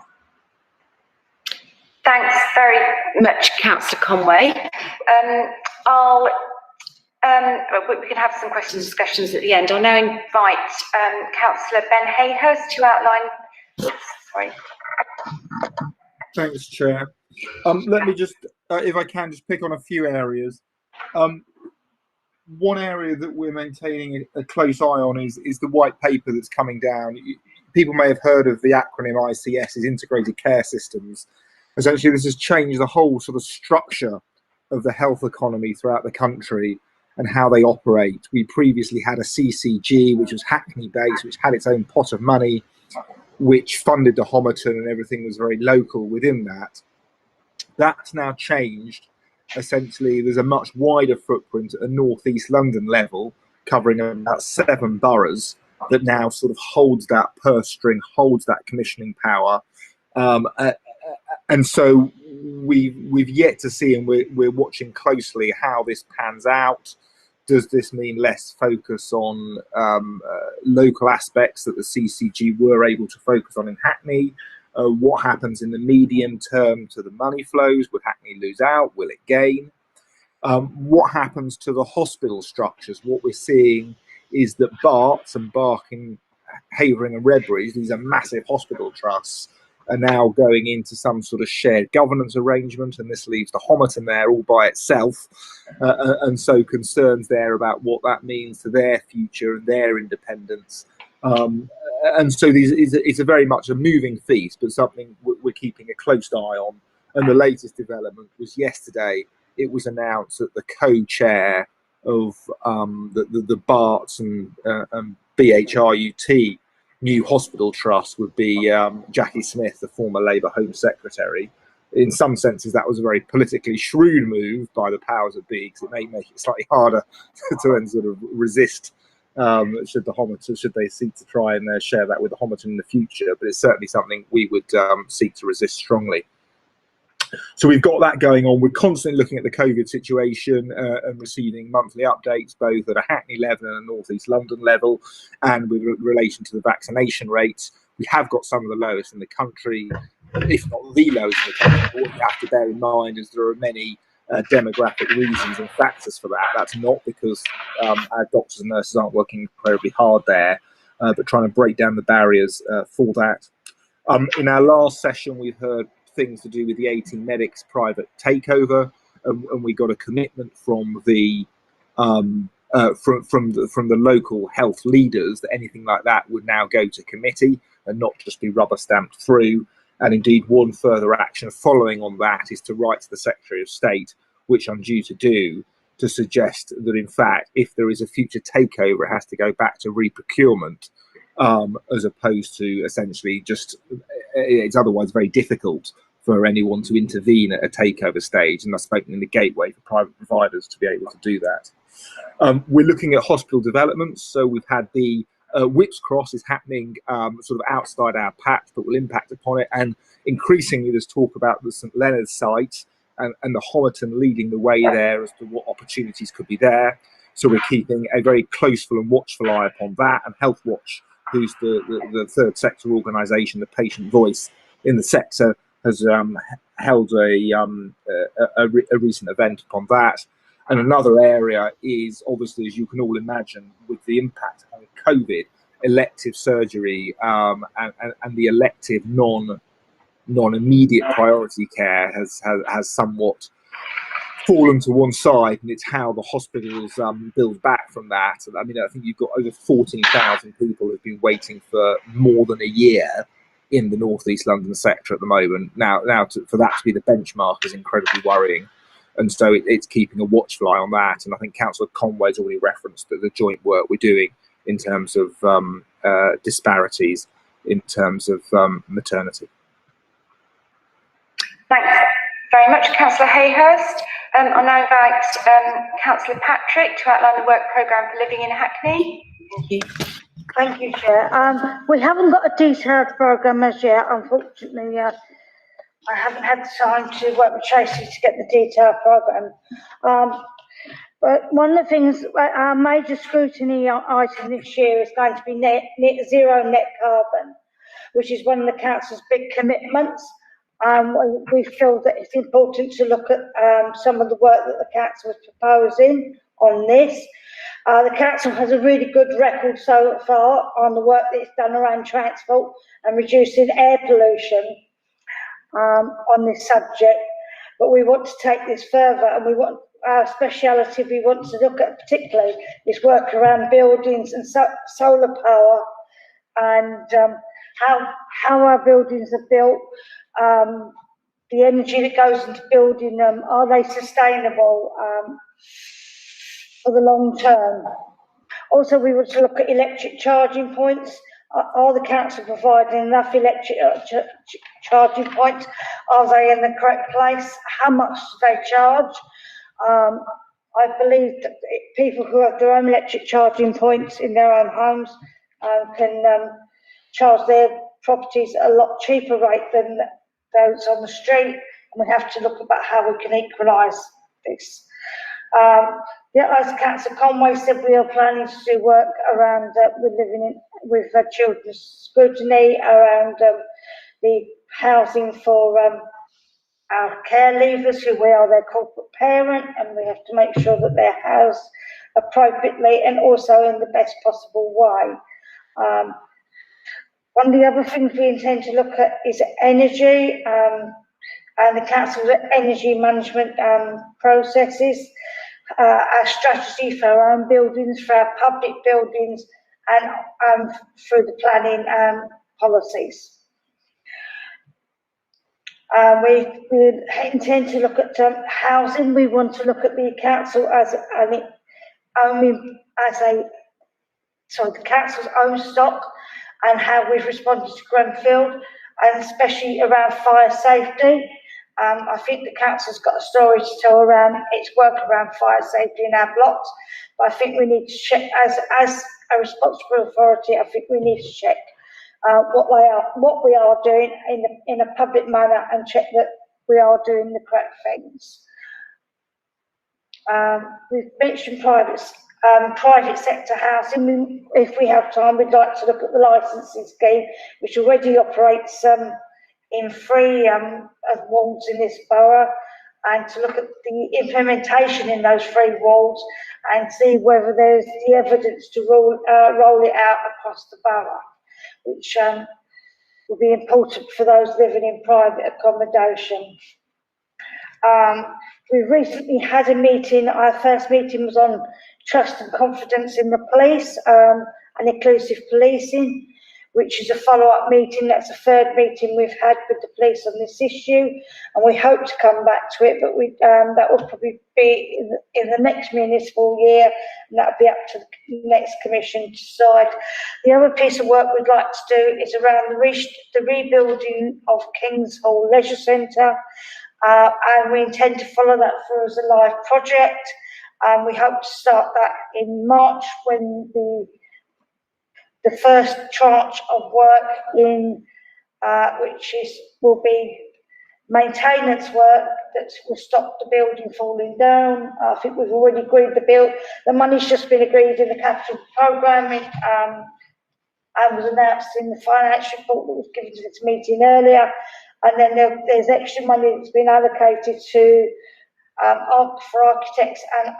Thanks very much, Councillor Conway. We can have some questions and discussions at the end. I'll now invite Councillor Ben Hayhurst to outline. Sorry. Thanks, Chair. Let me just, if I can, just pick on a few areas. One area that we're maintaining a close eye on is the white paper that's coming down. People may have heard of the acronym ICS, Integrated Care Systems. Essentially, this has changed the whole sort of structure of the health economy throughout the country and how they operate. We previously had a CCG, which was Hackney-based, which had its own pot of money, which funded the Homerton, and everything was very local within that. That's now changed. Essentially, there's a much wider footprint at a North East London level, covering about 7 boroughs, that now sort of holds that purse string, holds that commissioning power. And so we've yet to see, and we're watching closely how this pans out. Does this mean less focus on local aspects that the CCG were able to focus on in Hackney? What happens in the medium term to the money flows? Will Hackney lose out? Will it gain? What happens to the hospital structures? What we're seeing is that Barts and Barking, Havering and Redbridge, these are massive hospital trusts, are now going into some sort of shared governance arrangement, and this leaves the Homerton there all by itself, and so concerns there about what that means to their future and their independence. And so it's a very much a moving feast, but something we're keeping a close eye on. And the latest development was yesterday. It was announced that the co-chair of the BARTS and BHRUT new hospital trust would be Jackie Smith, the former Labour Home Secretary. In some senses, that was a very politically shrewd move by the powers that be, because it may make it slightly harder to then sort of resist should they seek to try and share that with the Homerton in the future. But it's certainly something we would seek to resist strongly. So we've got that going on. We're constantly looking at the COVID situation and receiving monthly updates, both at a Hackney level and a North East London level, and with relation to the vaccination rates. We have got some of the lowest in the country, if not the lowest in the country. But what you have to bear in mind is there are many demographic reasons and factors for that. That's not because our doctors and nurses aren't working incredibly hard there, but trying to break down the barriers for that. In our last session, we've heard things to do with the 18 Medics private takeover, and we got a commitment from the from the local health leaders that anything like that would now go to committee and not just be rubber stamped through. And indeed, one further action following on that is to write to the Secretary of State, which I'm due to do, to suggest that in fact, if there is a future takeover, it has to go back to re-procurement, as opposed to essentially just, it's otherwise very difficult for anyone to intervene at a takeover stage, and that's opening the gateway for private providers to be able to do that. We're looking at hospital developments, so we've had the Whips Cross is happening sort of outside our patch, but will impact upon it, and increasingly there's talk about the St Leonard's site and the Homerton leading the way there as to what opportunities could be there. So we're keeping a very closeful and watchful eye upon that, and Health Watch, who's the third sector organisation, the patient voice in the sector, has held a recent event upon that. And another area is, obviously, as you can all imagine, with the impact on COVID, elective surgery and the elective non-immediate priority care has somewhat fallen to one side, and it's how the hospitals build back from that. I mean, I think you've got over 14,000 people who've been waiting for more than a year in the North East London sector at the moment. Now for that to be the benchmark is incredibly worrying. And so it's keeping a watchful eye on that. And I think Councillor Conway's already referenced the joint work we're doing in terms of disparities in terms of maternity. Thanks very much, Councillor Hayhurst. I now invite Councillor Patrick to outline the work programme for living in Hackney. Thank you. Thank you, Chair. We haven't got a detailed programme as yet, unfortunately. I haven't had the time to work with Tracy to get the detailed programme. But one of the things, our major scrutiny item this year is going to be net zero net carbon, which is one of the council's big commitments. We feel that it's important to look at some of the work that the council is proposing on this. The council has a really good record so far on the work that it's done around transport and reducing air pollution on this subject, but we want to take this further, and we want our speciality. We want to look at particularly this work around buildings and solar power, and how our buildings are built, the energy that goes into building them, are they sustainable for the long term? Also, we want to look at electric charging points. Are the council providing enough electric charging points? Are they in the correct place? How much do they charge? I believe that people who have their own electric charging points in their own homes can charge their properties at a lot cheaper rate than those on the street, and we have to look about how we can equalise this. As Councillor Conway said, we are planning to do work around with children's scrutiny around the housing for our care leavers, who we are their corporate parent, and we have to make sure that they're housed appropriately and also in the best possible way. One of the other things we intend to look at is energy and the council's energy management processes, our strategy for our own buildings, for our public buildings, and through the planning policies. We intend to look at housing. We want to look at the council as the council's own stock and how we've responded to Grenfell, and especially around fire safety. I think the council's got a story to tell around its work around fire safety in our blocks, but I think we need to check, as a responsible authority, I think we need to check what we are doing in a public manner and check that we are doing the correct things. We've mentioned private sector housing. If we have time, we'd like to look at the licensing scheme, which already operates in 3 wards in this borough, and to look at the implementation in those 3 wards and see whether there's the evidence to roll it out across the borough, which will be important for those living in private accommodation. We recently had a meeting. Our first meeting was on trust and confidence in the police and inclusive policing, which is a follow-up meeting. That's the 3rd meeting we've had with the police on this issue, and we hope to come back to it, but that will probably be in the next municipal year, and that'll be up to the next commission to decide. The other piece of work we'd like to do is around the rebuilding of Kings Hall Leisure Centre, and we intend to follow that through as a live project. We hope to start that in March, when the first tranche of work will be maintenance work that will stop the building falling down. I think we've already agreed the money's just been agreed in the capital programme, and was announced in the financial report that was given to this meeting earlier. And then there's extra money that's been allocated to for architects and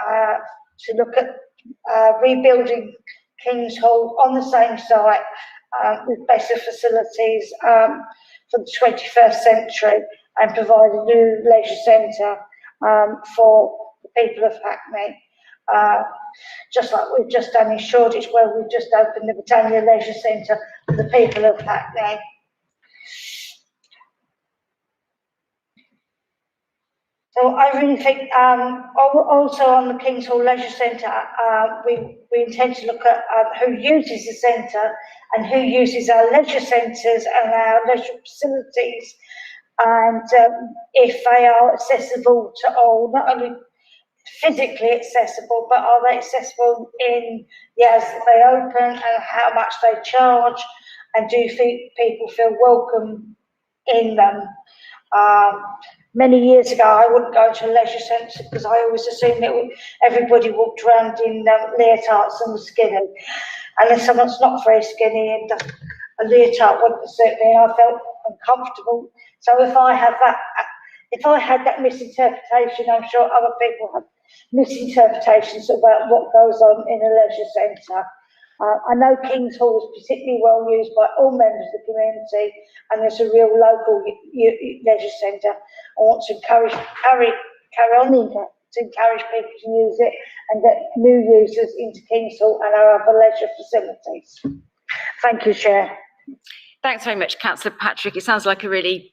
to look at rebuilding Kings Hall on the same site with better facilities for the 21st century, and provide a new leisure centre for the people of Hackney. Just like we've just done in Shoreditch, where we've just opened the Britannia Leisure Centre for the people of Hackney. So I really think, also on the Kings Hall Leisure Centre, we intend to look at who uses the centre and who uses our leisure centres and our leisure facilities, and if they are accessible to all, not only physically accessible, but are they accessible in the hours that they open, and how much they charge, and do people feel welcome in them. Many years ago, I wouldn't go to a leisure centre because I always assumed that everybody walked around in leotards and was skinny. Unless someone's not very skinny and a leotard wouldn't suit me, I felt uncomfortable. So if I had that misinterpretation, I'm sure other people have misinterpretations about what goes on in a leisure centre. I know Kings Hall is particularly well used by all members of the community, and there's a real local leisure centre. I want to carry on to encourage people to use it and get new users into Kings Hall and our other leisure facilities. Thank you, Chair. Thanks very much, Councillor Patrick. It sounds like a really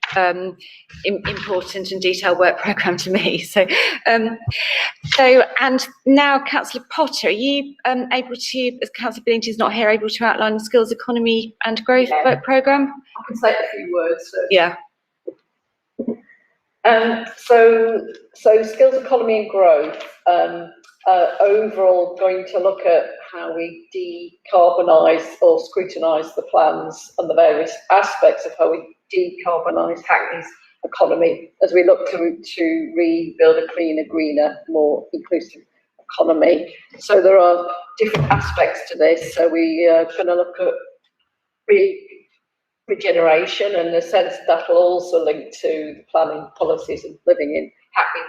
important and detailed work programme to me. So and now, Councillor Potter, are you able to, as Councillor Billington is not here, able to outline the skills economy and growth work programme? I can say a few words. So. Yeah. So skills economy and growth. Overall, going to look at how we decarbonise or scrutinise the plans and the various aspects of how we decarbonise Hackney's economy as we look to rebuild a cleaner, greener, more inclusive economy. So there are different aspects to this. So we are going to look at regeneration, and in a sense that will also link to the planning policies and living in Hackney,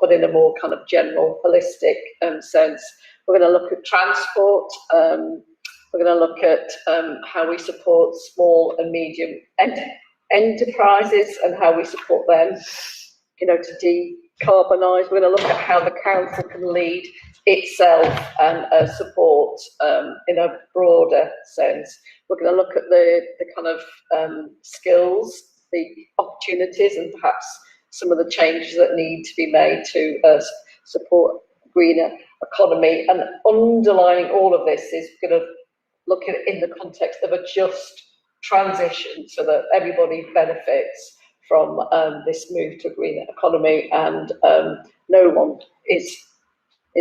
but in a more kind of general, holistic sense. We're going to look at transport. We're going to look at how we support small and medium enterprises and how we support them, to decarbonise. We're going to look at how the council can lead itself and support in a broader sense. We're going to look at the kind of skills, the opportunities, and perhaps some of the changes that need to be made to support greener economy, and underlying all of this is going to look at it in the context of a just transition so that everybody benefits from this move to a greener economy, and no one is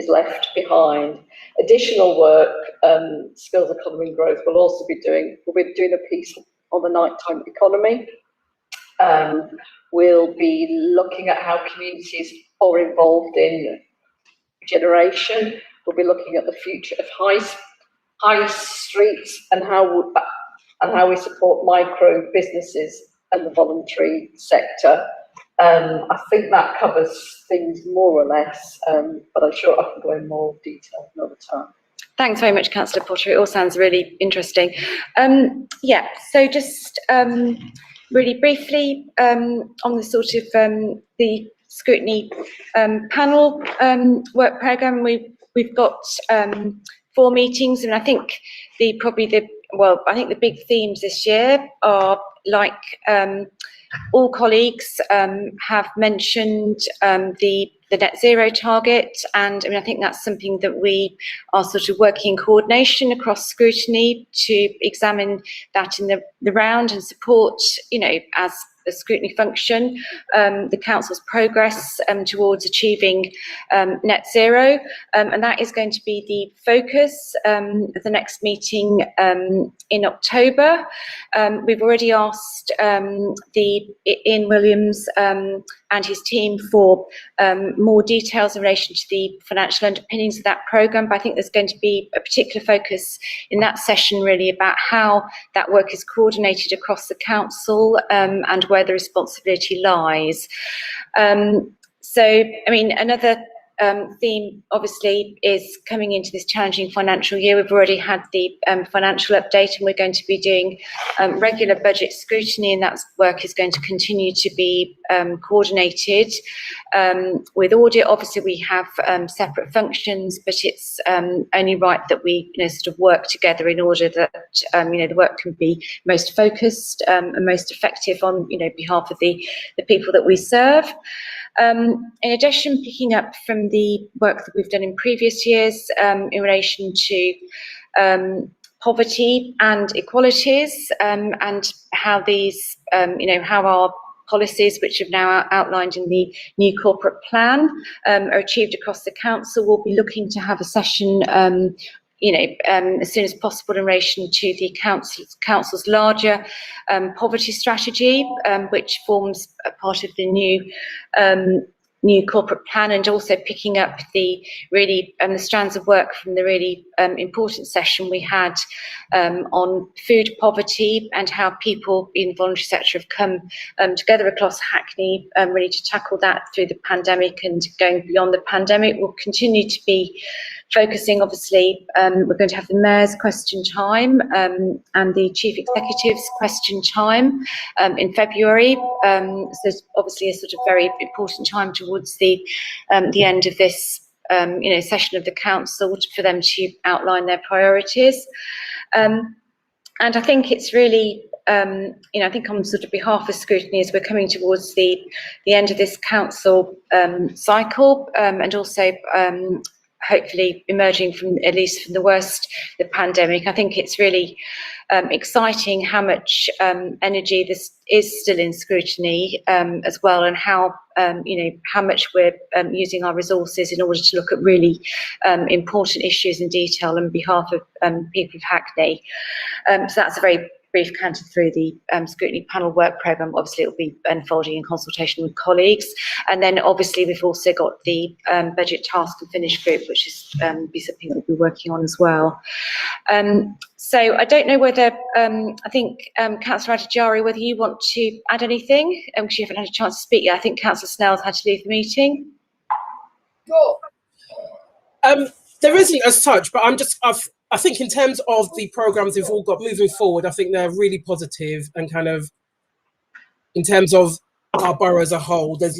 left behind. Additional work, skills economy and growth will also be doing. We'll be doing a piece on the nighttime economy. We'll be looking at how communities are involved in generation. We'll be looking at the future of high streets and how we support micro businesses and the voluntary sector. I think that covers things more or less, but I'm sure I can go in more detail another time. Thanks very much, Councillor Potter. It all sounds really interesting. Yeah, so just really briefly on the sort of the Scrutiny Panel work programme, we've got 4 meetings, and I think the big themes this year are, like all colleagues have mentioned, the net zero target, and I mean, I think that's something that we are sort of working in coordination across Scrutiny to examine that in the round and support, as a scrutiny function, the council's progress towards achieving net zero, and that is going to be the focus of the next meeting in October. We've already asked Ian Williams and his team for more details in relation to the financial underpinnings of that programme, but I think there's going to be a particular focus in that session really about how that work is coordinated across the council and where the responsibility lies. So, I mean, another theme obviously is coming into this challenging financial year. We've already had the financial update, and we're going to be doing regular budget scrutiny, and that work is going to continue to be coordinated with audit. Obviously we have separate functions, but it's only right that we sort of work together in order that the work can be most focused and most effective on behalf of the people that we serve. In addition, picking up from the work that we've done in previous years in relation to poverty and equalities, and how these, how our policies, which have now outlined in the new corporate plan, are achieved across the council. We'll be looking to have a session as soon as possible in relation to the council's larger poverty strategy, which forms a part of the new corporate plan, and also picking up the strands of work from the really important session we had on food poverty and how people in the voluntary sector have come together across Hackney really to tackle that through the pandemic and going beyond the pandemic. We'll continue to be focusing, obviously, we're going to have the Mayor's question time and the Chief Executive's question time in February. So it's obviously a sort of very important time towards the end of this session of the council for them to outline their priorities. And I think it's really, I think on sort of behalf of Scrutiny, as we're coming towards the end of this council cycle, and also hopefully emerging from, at least from the worst, the pandemic. I think it's really exciting how much energy this is still in Scrutiny as well, and how how much we're using our resources in order to look at really important issues in detail on behalf of people of Hackney. So that's a very brief canter through the Scrutiny Panel work programme. Obviously, it will be unfolding in consultation with colleagues. And then obviously we've also got the budget task and finish group, which is be something that we'll be working on as well. So I don't know whether, I think Councillor Attajari, whether you want to add anything, because you haven't had a chance to speak yet. I think Councillor Snell's had to leave the meeting. There isn't as such, but I think in terms of the programmes we've all got moving forward, I think they're really positive, and kind of in terms of our borough as a whole, I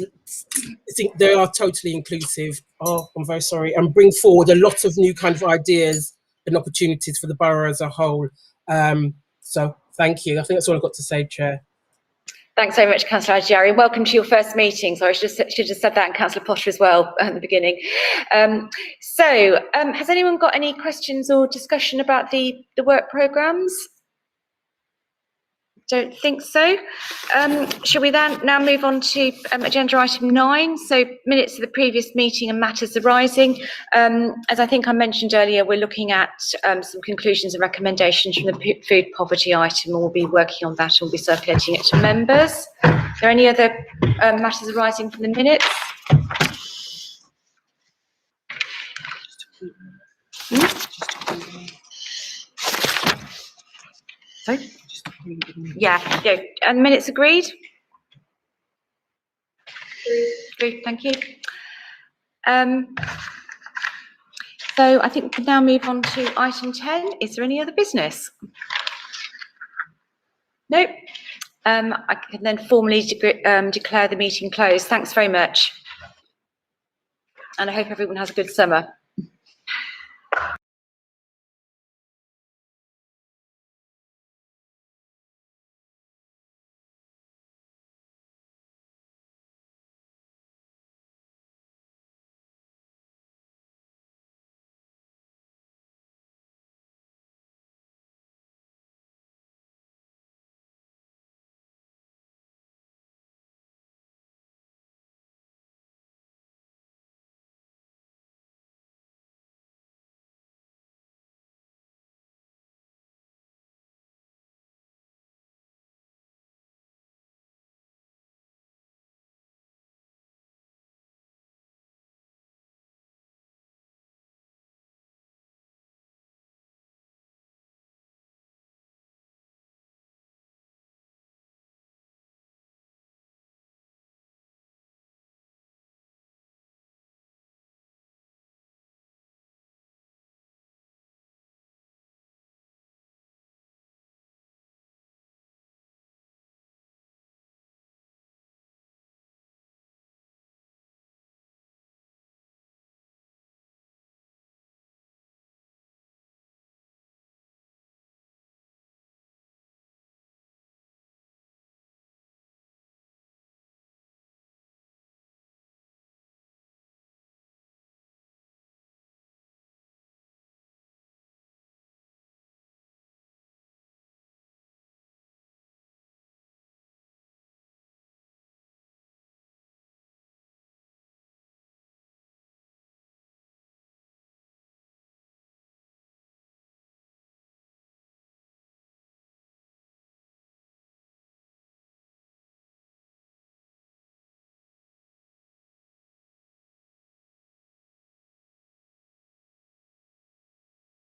think they are totally inclusive. Oh, I'm very sorry, and bring forward a lot of new kind of ideas and opportunities for the borough as a whole. So thank you. I think that's all I've got to say, Chair. Thanks very much, Councillor Adjari. Welcome to your first meeting. Sorry, I should have said that, and Councillor Potter as well at the beginning. Has anyone got any questions or discussion about the work programmes? Don't think so. Shall we then now move on to agenda item 9, so minutes of the previous meeting and matters arising. As I think I mentioned earlier, we're looking at some conclusions and recommendations from the food poverty item, and we'll be working on that and we'll be circulating it to members. Are there any other matters arising from the minutes? Sorry? Yeah, and minutes agreed? Agreed, thank you. So I think we can now move on to item 10. Is there any other business? Nope. I can then formally declare the meeting closed. Thanks very much. And I hope everyone has a good summer.